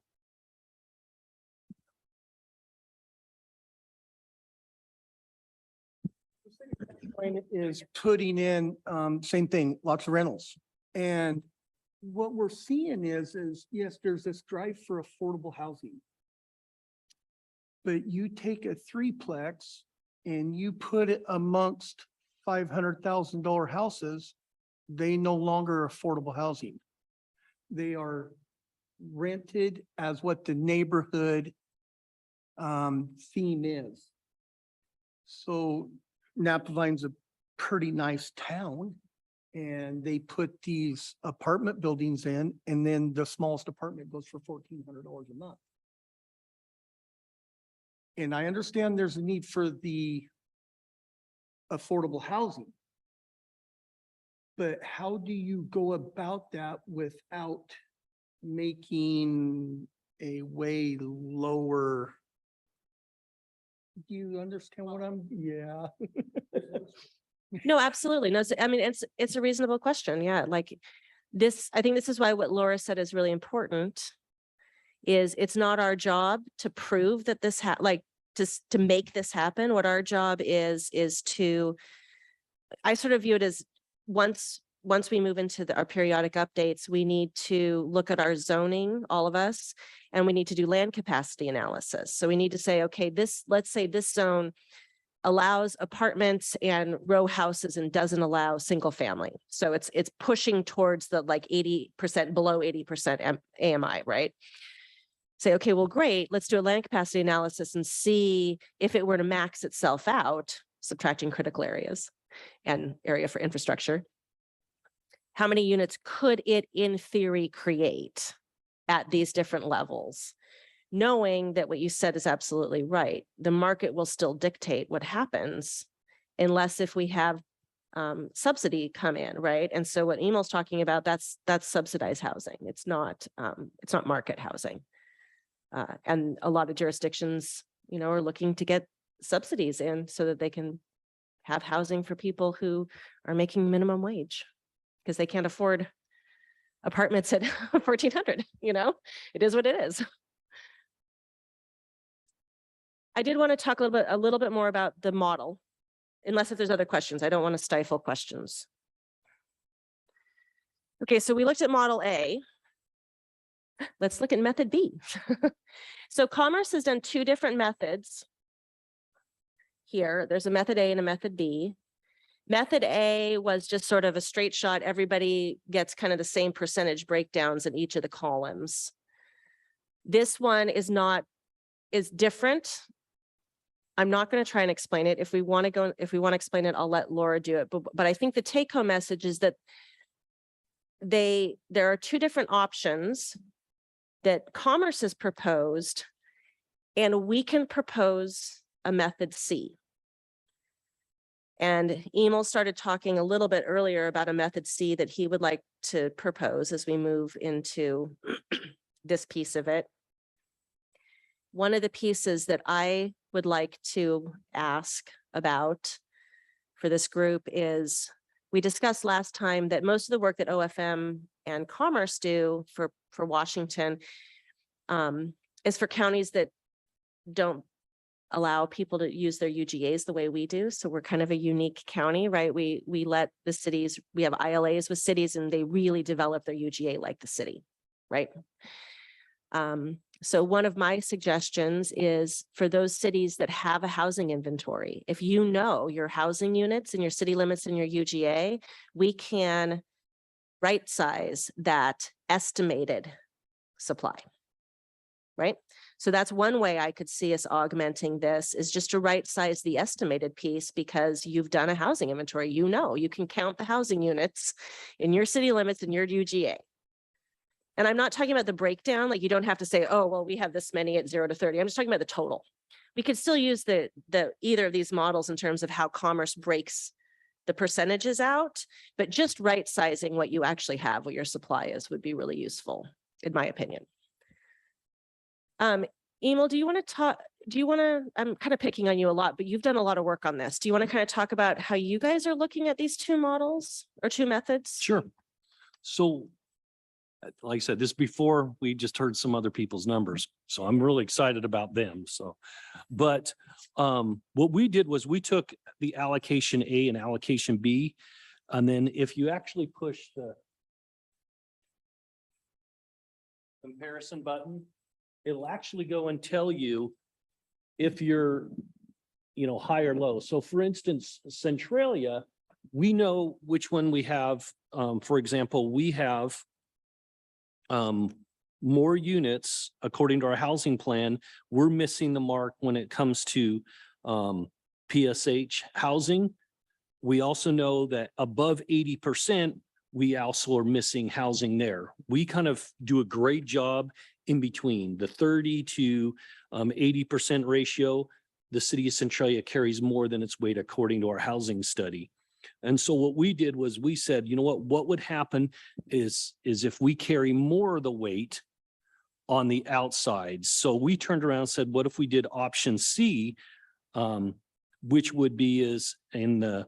Speaker 5: Is putting in, same thing, lots of rentals. And what we're seeing is yes, there's this drive for affordable housing. But you take a threeplex and you put it amongst $500,000 houses, they no longer are affordable housing. They are rented as what the neighborhood theme is. So Napa Vine's a pretty nice town, and they put these apartment buildings in, and then the smallest apartment goes for $1,400 a month. And I understand there's a need for the affordable housing. But how do you go about that without making a way lower? Do you understand what yeah.
Speaker 7: No, absolutely. No, I mean, it's a reasonable question. Yeah, like this, I think this is why what Laura said is really important. Is it's not our job to prove that this to make this happen. What our job is to, I sort of view it as once we move into our periodic updates, we need to look at our zoning, all of us, and we need to do land capacity analysis. So we need to say, okay, let's say this zone allows apartments and row houses and doesn't allow single family. So it's pushing towards the like 80%, below 80% AMI, right? Say, okay, well, great, let's do a land capacity analysis and see if it were to max itself out, subtracting critical areas and area for infrastructure. How many units could it in theory create at these different levels? Knowing that what you said is absolutely right. The market will still dictate what happens unless if we have subsidy come in, right? And so what Emil's talking about, that's subsidized housing. It's not market housing. And a lot of jurisdictions, are looking to get subsidies in so that they can have housing for people who are making minimum wage because they can't afford apartments at 1,400, it is what it is. I did want to talk a little bit more about the model, unless if there's other questions. I don't want to stifle questions. Okay, so we looked at model A. Let's look at method B. So Commerce has done two different methods. Here, there's a method A and a method B. Method A was just sort of a straight shot. Everybody gets kind of the same percentage breakdowns in each of the columns. This one is different. I'm not going to try and explain it. If we want to explain it, I'll let Laura do it. But I think the take home message is that there are two different options that Commerce has proposed, and we can propose a method C. And Emil started talking a little bit earlier about a method C that he would like to propose as we move into this piece of it. One of the pieces that I would like to ask about for this group is, we discussed last time that most of the work that OFM and Commerce do for Washington is for counties that don't allow people to use their UGAs the way we do. So we're kind of a unique county, right? We let the cities, we have ILAs with cities and they really develop their UGA like the city, right? So one of my suggestions is for those cities that have a housing inventory, if you know your housing units and your city limits and your UGA, we can right size that estimated supply, right? So that's one way I could see us augmenting this, is just to right size the estimated piece, because you've done a housing inventory. You can count the housing units in your city limits and your UGA. And I'm not talking about the breakdown, like you don't have to say, oh, well, we have this many at 0 to 30. I'm just talking about the total. We could still use either of these models in terms of how Commerce breaks the percentages out, but just right sizing what you actually have, what your supply is, would be really useful, in my opinion. Emil, I'm kind of picking on you a lot, but you've done a lot of work on this. Do you want to kind of talk about how you guys are looking at these two models or two methods?
Speaker 3: Sure. So like I said, this before we just heard some other people's numbers. So I'm really excited about them. So, but what we did was we took the allocation A and allocation B. And then if you actually push the comparison button, it'll actually go and tell you if you're, high or low. So for instance, Centralia, we know which one we have. For example, we have more units according to our housing plan. We're missing the mark when it comes to PSH housing. we also know that above 80%, we also are missing housing there. We kind of do a great job in between the 30 to 80% ratio. The city of Centralia carries more than its weight according to our housing study. And so what we did was we said, you know what would happen is if we carry more of the weight on the outside. So we turned around and said, what if we did option C, which would be is in the,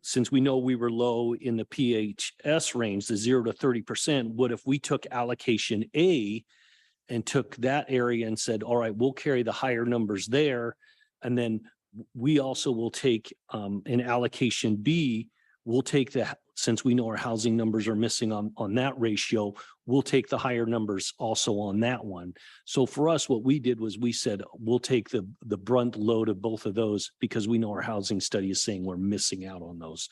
Speaker 3: since we know we were low in the PHS range, the 0 to 30%, what if we took allocation A and took that area and said, all right, we'll carry the higher numbers there. And then we also will take in allocation B, we'll take the, since we know our housing numbers are missing on that ratio, we'll take the higher numbers also on that one. So for us, what we did was we said, we'll take the brunt load of both of those because we know our housing study is saying we're missing out on those.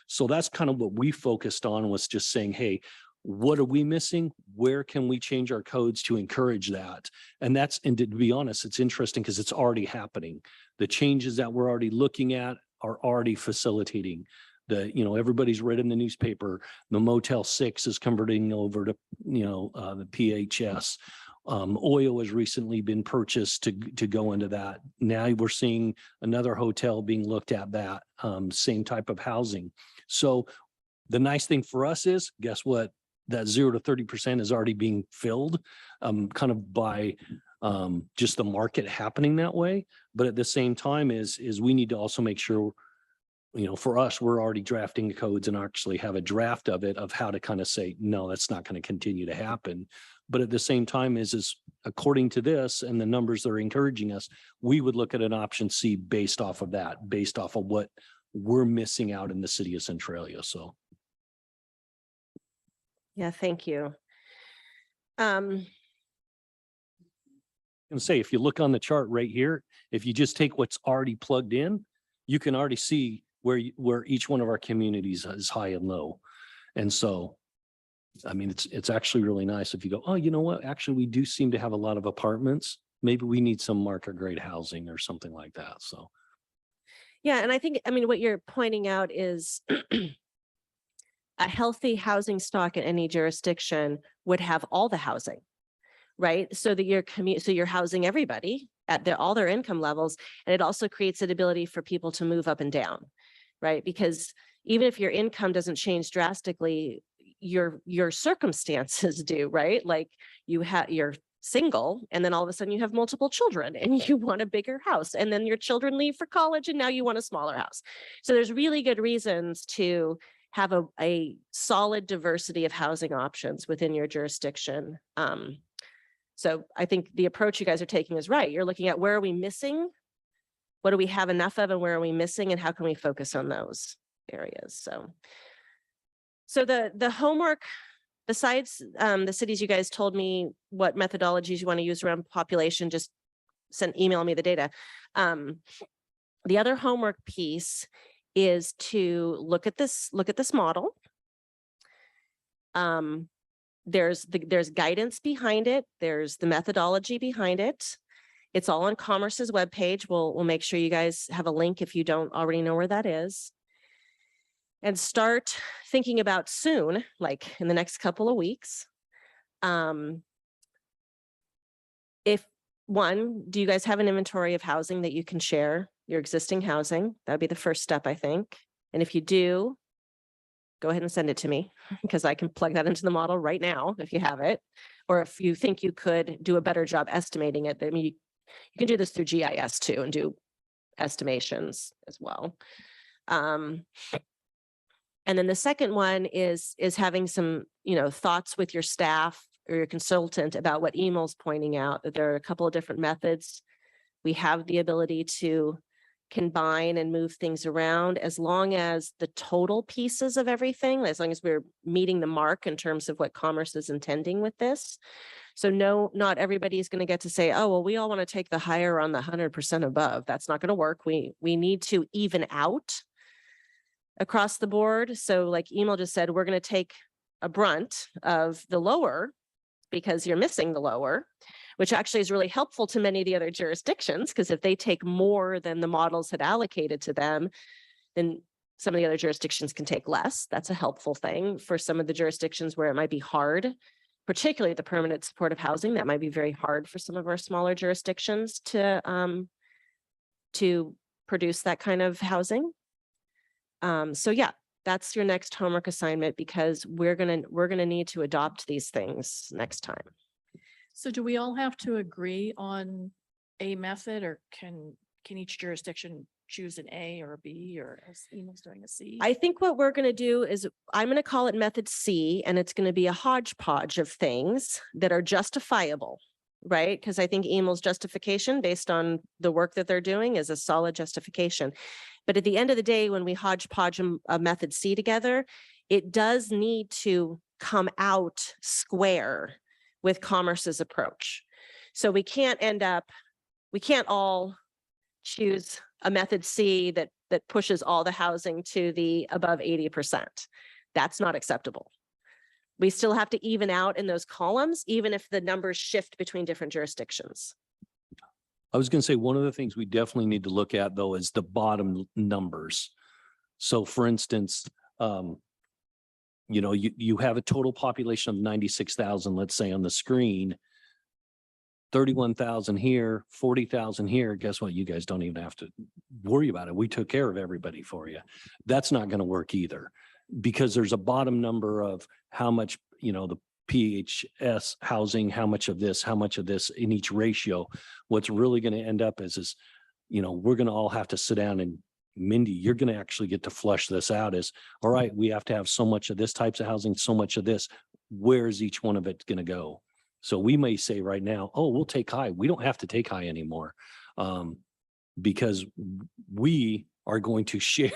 Speaker 3: So that's kind of what we focused on, was just saying, hey, what are we missing? Where can we change our codes to encourage that? And that's, and to be honest, it's interesting because it's already happening. The changes that we're already looking at are already facilitating. Everybody's read in the newspaper, the Motel 6 is converting over to, the PHS. Oil has recently been purchased to go into that. Now we're seeing another hotel being looked at that, same type of housing. So the nice thing for us is, guess what? That 0 to 30% is already being filled kind of by just the market happening that way. But at the same time is we need to also make sure, for us, we're already drafting the codes and actually have a draft of it, of how to kind of say, no, that's not going to continue to happen. But at the same time is according to this and the numbers that are encouraging us, we would look at an option C based off of that, based off of what we're missing out in the city of Centralia. So.
Speaker 7: Yeah, thank you.
Speaker 3: And say, if you look on the chart right here, if you just take what's already plugged in, you can already see where each one of our communities is high and low. And so, I mean, it's actually really nice if you go, oh, you know what? Actually, we do seem to have a lot of apartments. Maybe we need some market grade housing or something like that. So.
Speaker 7: Yeah, and I think, what you're pointing out is a healthy housing stock in any jurisdiction would have all the housing, right? So that you're housing everybody at all their income levels. And it also creates an ability for people to move up and down, right? Because even if your income doesn't change drastically, your circumstances do, right? Like you're single and then all of a sudden you have multiple children and you want a bigger house, and then your children leave for college and now you want a smaller house. So there's really good reasons to have a solid diversity of housing options within your jurisdiction. So I think the approach you guys are taking is right. You're looking at where are we missing? What do we have enough of and where are we missing? And how can we focus on those areas? So the homework, besides the cities you guys told me what methodologies you want to use around population, just email me the data. The other homework piece is to look at this model. There's guidance behind it. There's the methodology behind it. It's all on Commerce's webpage. We'll make sure you guys have a link if you don't already know where that is. And start thinking about soon, like in the next couple of weeks. Do you guys have an inventory of housing that you can share, your existing housing? That'd be the first step, I think. And if you do, go ahead and send it to me because I can plug that into the model right now if you have it. Or if you think you could do a better job estimating it, you can do this through GIS too and do estimations as well. And then the second one is having some, thoughts with your staff or your consultant about what Emil's pointing out, that there are a couple of different methods. We have the ability to combine and move things around as long as the total pieces of everything, as long as we're meeting the mark in terms of what Commerce is intending with this. So no, not everybody is going to get to say, oh, well, we all want to take the higher on the 100% above. That's not going to work. We need to even out across the board. So like Emil just said, we're going to take a brunt of the lower because you're missing the lower, which actually is really helpful to many of the other jurisdictions, because if they take more than the models had allocated to them, then Some of the other jurisdictions can take less. That's a helpful thing. For some of the jurisdictions where it might be hard, particularly the permanent supportive housing, that might be very hard for some of our smaller jurisdictions to produce that kind of housing. So yeah, that's your next homework assignment, because we're gonna need to adopt these things next time.
Speaker 2: So do we all have to agree on a method, or can each jurisdiction choose an A or a B, or as Ema's doing a C?
Speaker 7: I think what we're gonna do is, I'm gonna call it method C, and it's gonna be a hodgepodge of things that are justifiable, right? Because I think Emel's justification based on the work that they're doing is a solid justification. But at the end of the day, when we hodgepodge a method C together, it does need to come out square with Commerce's approach. So we can't all choose a method C that pushes all the housing to the above 80%. That's not acceptable. We still have to even out in those columns, even if the numbers shift between different jurisdictions.
Speaker 3: I was going to say, one of the things we definitely need to look at though is the bottom numbers. So for instance, you know, you have a total population of 96,000, let's say on the screen, 31,000 here, 40,000 here. Guess what? You guys don't even have to worry about it. We took care of everybody for you. That's not going to work either, because there's a bottom number of how much, you know, the PHS housing, how much of this in each ratio. What's really going to end up is, you know, we're going to all have to sit down, and Mindy, you're going to actually get to flush this out as, all right, we have to have so much of this types of housing, so much of this. Where's each one of it going to go? So we may say right now, oh, we'll take high. We don't have to take high anymore, because we are going to share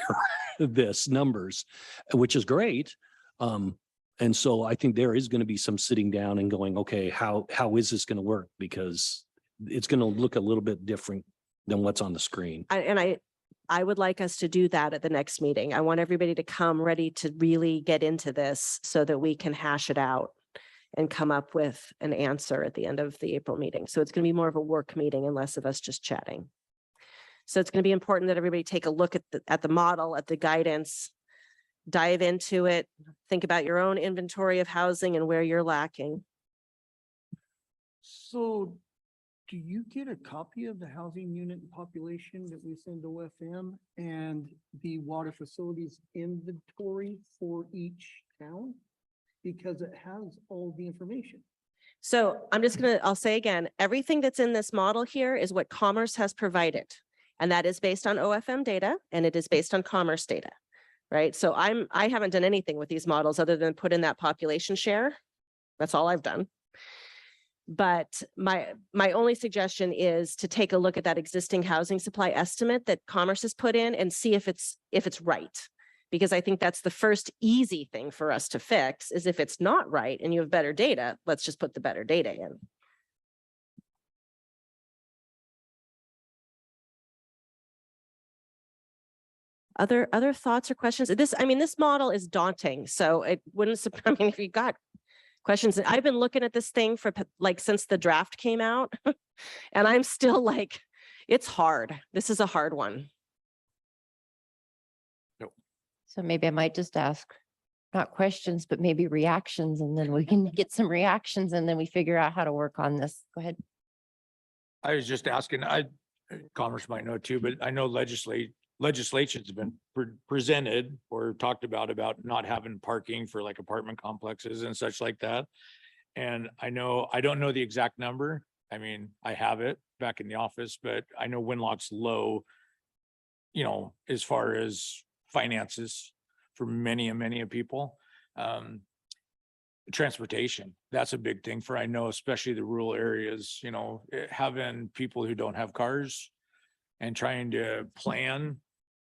Speaker 3: this numbers, which is great. And so I think there is going to be some sitting down and going, okay, how is this going to work? Because it's going to look a little bit different than what's on the screen.
Speaker 7: I would like us to do that at the next meeting. I want everybody to come ready to really get into this so that we can hash it out and come up with an answer at the end of the April meeting. So it's going to be more of a work meeting and less of us just chatting. So it's going to be important that everybody take a look at the model, at the guidance, dive into it, think about your own inventory of housing and where you're lacking.
Speaker 5: So do you get a copy of the housing unit population that we send to OFM and the water facilities inventory for each town? Because it has all the information.
Speaker 7: So I'll say again, everything that's in this model here is what Commerce has provided. And that is based on OFM data, and it is based on Commerce data, right? So I haven't done anything with these models other than put in that population share. That's all I've done. But my only suggestion is to take a look at that existing housing supply estimate that Commerce has put in and see if it's right. Because I think that's the first easy thing for us to fix, is if it's not right and you have better data, let's just put the better data in. Other thoughts or questions? This model is daunting, so it wouldn't, I mean, if you got questions, I've been looking at this thing for since the draft came out and I'm still like, it's hard. This is a hard one.
Speaker 8: So maybe I might just ask, not questions, but maybe reactions, and then we can get some reactions and then we figure out how to work on this. Go ahead.
Speaker 11: I was just asking, Commerce might know too, but I know legislation's been presented or talked about not having parking for like apartment complexes and such like that. And I don't know the exact number. I mean, I have it back in the office, but I know Winlock's low, you know, as far as finances for many people. Transportation, that's a big thing for, I know, especially the rural areas, you know, having people who don't have cars and trying to plan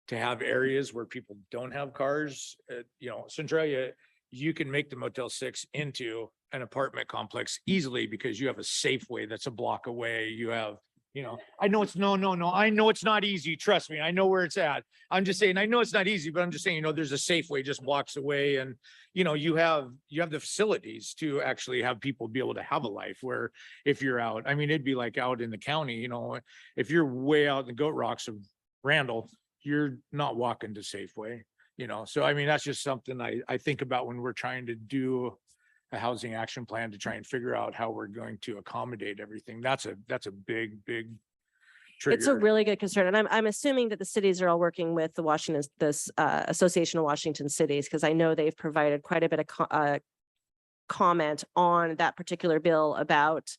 Speaker 11: to have areas where people don't have cars. You know, Centralia, you can make the Motel 6 into an apartment complex easily because you have a Safeway that's a block away. You have, you know, I know it's no, I know it's not easy. Trust me, I know where it's at. I'm just saying, I know it's not easy, but I'm just saying, you know, there's a Safeway just blocks away, and, you know, you have the facilities to actually have people be able to have a life where if you're out, I mean, it'd be like out in the county, you know, if you're way out in the Goat Rocks of Randall, you're not walking to Safeway. You know, so I mean, that's just something I think about when we're trying to do a housing action plan to try and figure out how we're going to accommodate everything. That's a big trigger.
Speaker 7: It's a really good concern. And I'm assuming that the cities are all working with the Association of Washington Cities, because I know they've provided quite a bit of comment on that particular bill about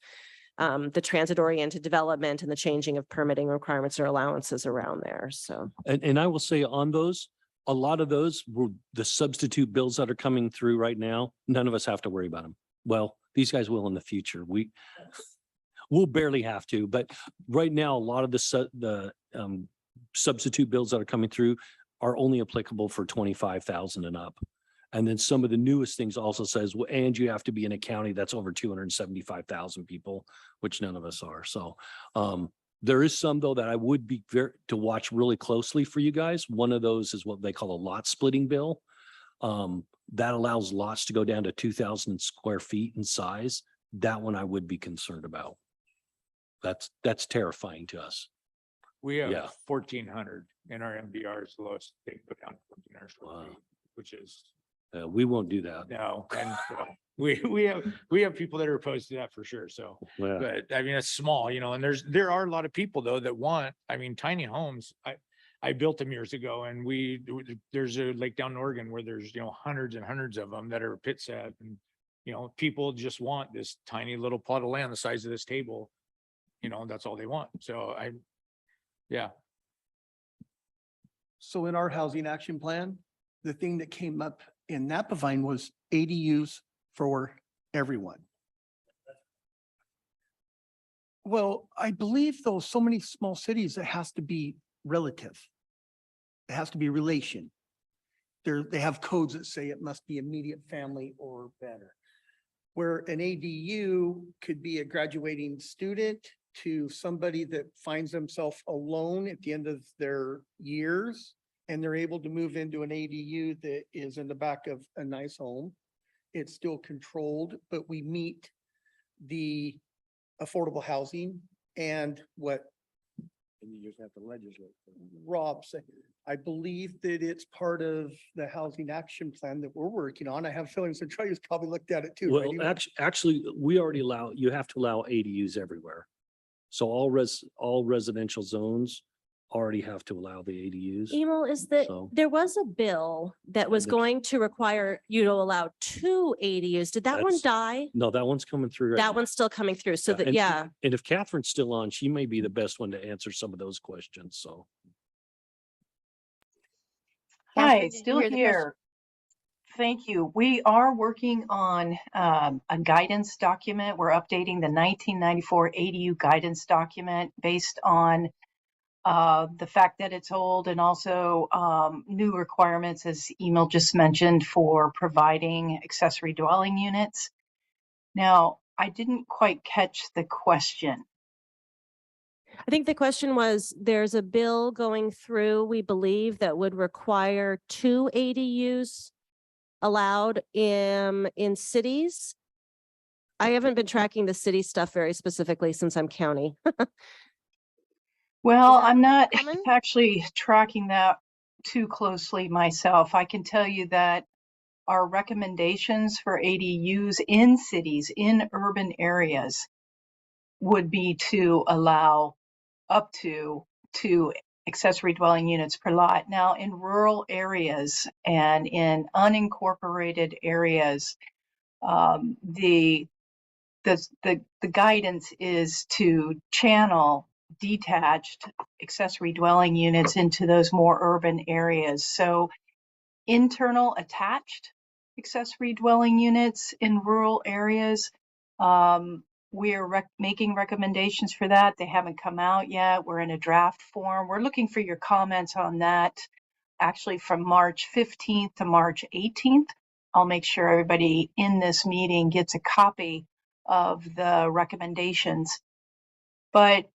Speaker 7: the transit oriented development and the changing of permitting requirements or allowances around there. So.
Speaker 3: And I will say on those, a lot of those were the substitute bills that are coming through right now. None of us have to worry about them. Well, these guys will in the future. We'll barely have to, but right now, a lot of the substitute bills that are coming through are only applicable for 25,000 and up. And then some of the newest things also says, well, and you have to be in a county that's over 275,000 people, which none of us are. So there is some though that I would be to watch really closely for you guys. One of those is what they call a lot splitting bill. That allows lots to go down to 2,000 square feet in size. That one I would be concerned about. That's terrifying to us.
Speaker 11: We have
Speaker 3: Yeah.
Speaker 11: 1,400 in our MDRs, the lowest they can put down 1,400 square feet, which is
Speaker 3: We won't do that.
Speaker 11: no. And we have people that are opposed to that for sure. So,
Speaker 3: Yeah.
Speaker 11: but I mean, it's small, you know, and there are a lot of people though that want, I mean, tiny homes. I built them years ago and there's a lake down in Oregon where there's, you know, hundreds and hundreds of them that are pit set, and, you know, people just want this tiny little plot of land the size of this table. You know, that's all they want. So yeah.
Speaker 5: So in our housing action plan, the thing that came up in Napavine was ADUs for everyone. Well, I believe though, so many small cities, it has to be relative. It has to be relation. They have codes that say it must be immediate family or better. Where an ADU could be a graduating student to somebody that finds themselves alone at the end of their years, and they're able to move into an ADU that is in the back of a nice home. It's still controlled, but we meet the affordable housing and what
Speaker 4: And you just have to legislate.
Speaker 5: Rob said. I believe that it's part of the housing action plan that we're working on. I have feelings that Troy's probably looked at it too. right?
Speaker 3: Well, actually, we already you have to allow ADUs everywhere. So all residential zones already have to allow the ADUs.
Speaker 7: Emil, is that
Speaker 3: So-
Speaker 7: there was a bill that was
Speaker 3: the-
Speaker 7: going to require you to allow 2 ADUs. Did that one
Speaker 3: That's-
Speaker 7: die?
Speaker 3: No, that one's coming through. right
Speaker 7: That
Speaker 3: now.
Speaker 7: one's still coming through. So that,
Speaker 3: and-
Speaker 7: yeah.
Speaker 3: And if Catherine's still on, she may be the best one to answer some of those questions. So.
Speaker 13: Hi,
Speaker 8: Catherine, did you
Speaker 13: still
Speaker 8: hear the question?
Speaker 13: here. Thank you. We are working on a guidance document. We're updating the 1994 ADU guidance document based on the fact that it's old, and also new requirements, as Emil just mentioned, for providing accessory dwelling units. Now, I didn't quite catch the question.
Speaker 7: I think the question was, there's a bill going through, we believe, that would require 2 ADUs allowed in cities. I haven't been tracking the city stuff very specifically since I'm county.
Speaker 13: Well,
Speaker 7: Is that
Speaker 13: I'm not
Speaker 7: common?
Speaker 13: actually tracking that too closely myself. I can tell you that our recommendations for ADUs in cities, in urban areas, would be to allow up to 2 accessory dwelling units per lot. Now, in rural areas and in unincorporated areas, the guidance is to channel detached accessory dwelling units into those more urban areas. So internal attached accessory dwelling units in rural areas, we're making recommendations for that. They haven't come out yet. We're in a draft form. We're looking for your comments on that actually from March 15th to March 18th. I'll make sure everybody in this meeting gets a copy of the recommendations. But,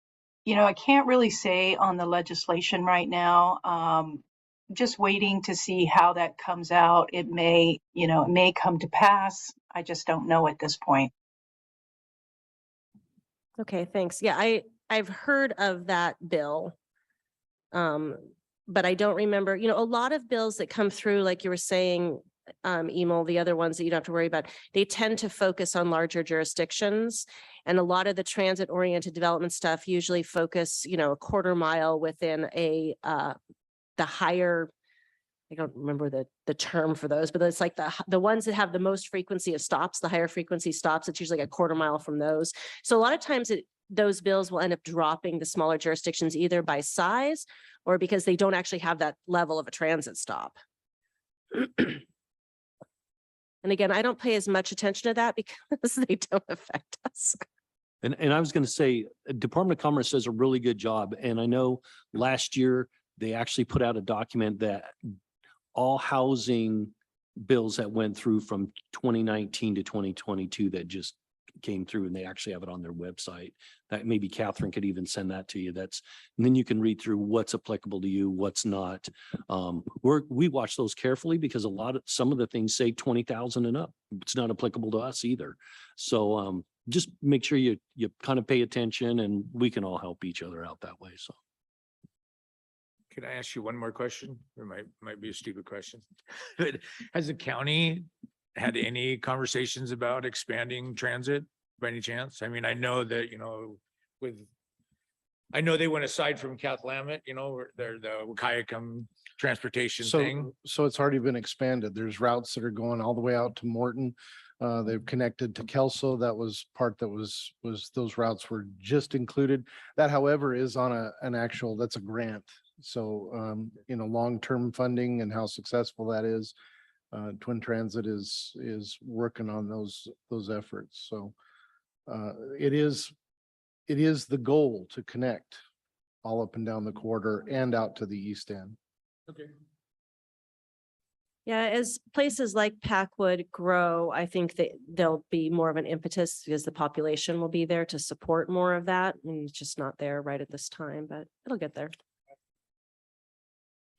Speaker 13: you know, I can't really say on the legislation right now. Just waiting to see how that comes out. It may come to pass. I just don't know at this point.
Speaker 7: Okay, thanks. Yeah, I've heard of that bill. but I don't remember, a lot of bills that come through, like you were saying, Emil, the other ones that you don't have to worry about, they tend to focus on larger jurisdictions. And a lot of the transit oriented development stuff usually focus, a quarter mile within the higher, I don't remember the term for those, but it's like the ones that have the most frequency of stops, the higher frequency stops, it's usually like a quarter mile from those. So a lot of times those bills will end up dropping the smaller jurisdictions either by size or because they don't actually have that level of a transit stop. And again, I don't pay as much attention to that because they don't affect us.
Speaker 3: And I was going to say, Department of Commerce does a really good job. And I know last year they actually put out a document that all housing bills that went through from 2019 to 2022 that just came through, and they actually have it on their website. That maybe Catherine could even send that to you. And then you can read through what's applicable to you, what's not. We watch those carefully because some of the things say 20,000 and up. It's not applicable to us either. So just make sure you kind of pay attention, and we can all help each other out that way. So.
Speaker 11: Could I ask you one more question? Or might be a stupid question. But has the county had any conversations about expanding transit by any chance? I mean, I know that, I know they went aside from Cathlamet, they're the Wahkiakum transportation thing.
Speaker 1: So it's already been expanded. There's routes that are going all the way out to Morton. They've connected to Kelso. That was part that was those routes were just included. That, however, is on that's a grant. So, long-term funding and how successful that is. Twin Transit is working on those efforts. So it is the goal to connect all up and down the corridor and out to the east end.
Speaker 11: Okay.
Speaker 7: Yeah, as places like Packwood grow, I think that there'll be more of an impetus because the population will be there to support more of that. And it's just not there right at this time, but it'll get there.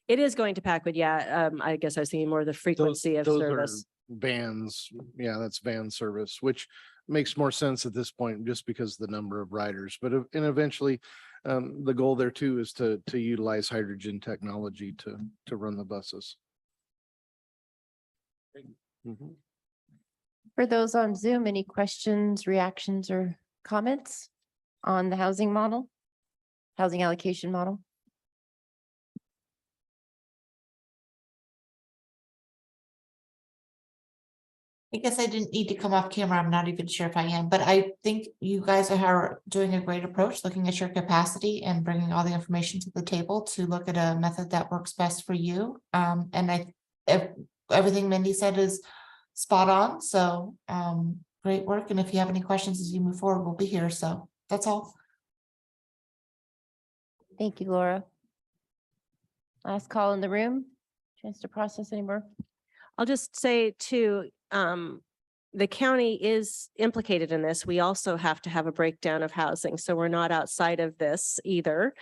Speaker 7: It is going to Packwood, yeah. I guess I was thinking more of the frequency of
Speaker 1: Those
Speaker 7: service.
Speaker 1: are vans. Yeah, that's van service, which makes more sense at this point just because of the number of riders. But and eventually, the goal there too is to utilize hydrogen technology to run the buses. Mhm.
Speaker 8: For those on Zoom, any questions, reactions, or comments on the housing allocation model?
Speaker 14: I guess I didn't need to come off camera. I'm not even sure if I am, but I think you guys are doing a great approach, looking at your capacity and bringing all the information to the table to look at a method that works best for you. And everything Mindy said is spot on. So great work. And if you have any questions as you move forward, we'll be here. So that's all.
Speaker 8: Thank you, Laura. Last call in the room. Chance to process any more?
Speaker 7: I'll just say too, the county is implicated in this. We also have to have a breakdown of housing. So we're not outside of this either.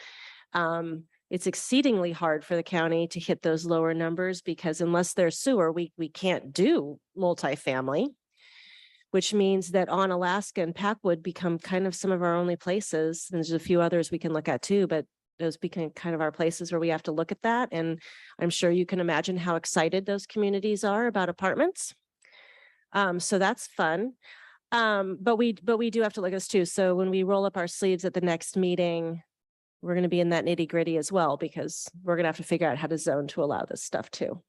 Speaker 7: It's exceedingly hard for the county to hit those lower numbers because unless there's sewer, we can't do multifamily, which means that Onalaska and Packwood become kind of some of our only places. There's a few others we can look at too, but those become kind of our places where we have to look at that. And I'm sure you can imagine how excited those communities are about apartments. So that's fun. But we do have to look at this too. So when we roll up our sleeves at the next meeting, we're going to be in that nitty gritty as well, because we're going to have to figure out how to zone to allow this stuff too.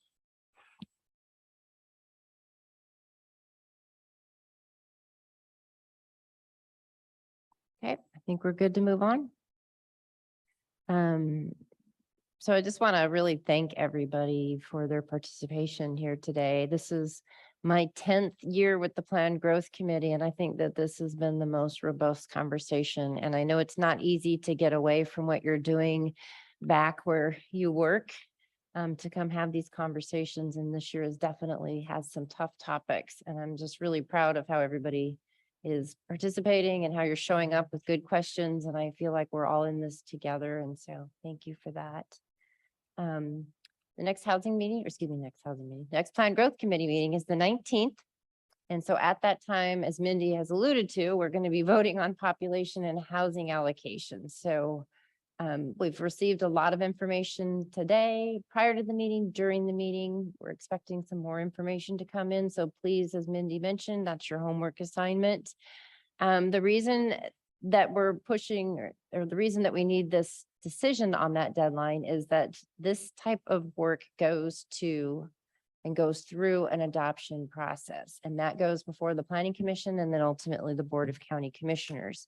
Speaker 8: Okay, I think we're good to move on. So I just want to really thank everybody for their participation here today. This is my 10th year with the Planned Growth Committee, and I think that this has been the most robust conversation. And I know it's not easy to get away from what you're doing back where you work to come have these conversations. And this year definitely has some tough topics. And I'm just really proud of how everybody is participating and how you're showing up with good questions. And I feel like we're all in this together. And so thank you for that. The next next Planned Growth Committee meeting is the 19th. And so at that time, as Mindy has alluded to, we're going to be voting on population and housing allocations. So We've received a lot of information today, prior to the meeting, during the meeting. We're expecting some more information to come in. So please, as Mindy mentioned, that's your homework assignment. The reason that we're pushing or the reason that we need this decision on that deadline is that this type of work goes through an adoption process. And that goes before the Planning Commission and then ultimately the Board of County Commissioners.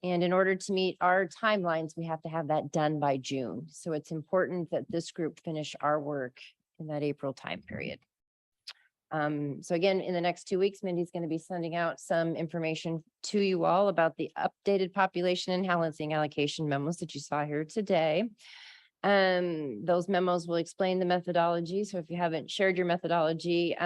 Speaker 8: And in order to meet our timelines, we have to have that done by June. So it's important that this group finish our work in that April time period. So again, in the next 2 weeks, Mindy's going to be sending out some information to you all about the updated population and housing allocation memos that you saw here today. Those memos will explain the methodology. So if you haven't shared your methodology,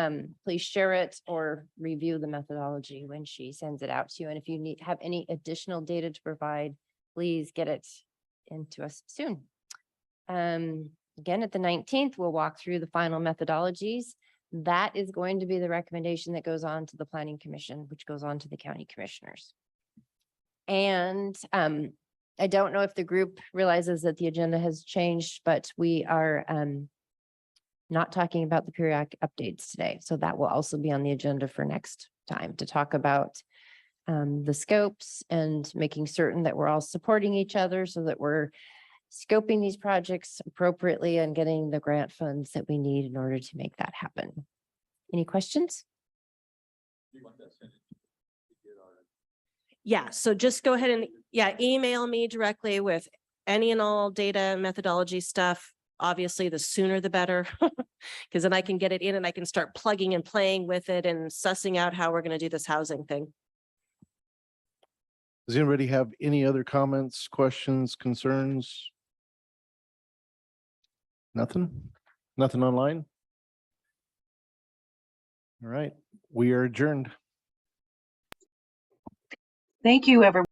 Speaker 8: please share it or review the methodology when she sends it out to you. And if you have any additional data to provide, please get it into us soon. Again, at the 19th, we'll walk through the final methodologies. That is going to be the recommendation that goes on to the Planning Commission, which goes on to the county commissioners. And I don't know if the group realizes that the agenda has changed, but we are not talking about the periodic updates today. So that will also be on the agenda for next time to talk about the scopes and making certain that we're all supporting each other so that we're scoping these projects appropriately and getting the grant funds that we need in order to make that happen. Any questions?
Speaker 7: Yeah, so just go ahead and, email me directly with any and all data methodology stuff. Obviously, the sooner the better, because then I can get it in and I can start plugging and playing with it and sussing out how we're going to do this housing thing.
Speaker 1: Does anybody have any other comments, questions, concerns? Nothing? Nothing online? All right, we are adjourned.
Speaker 13: Thank you, everyone.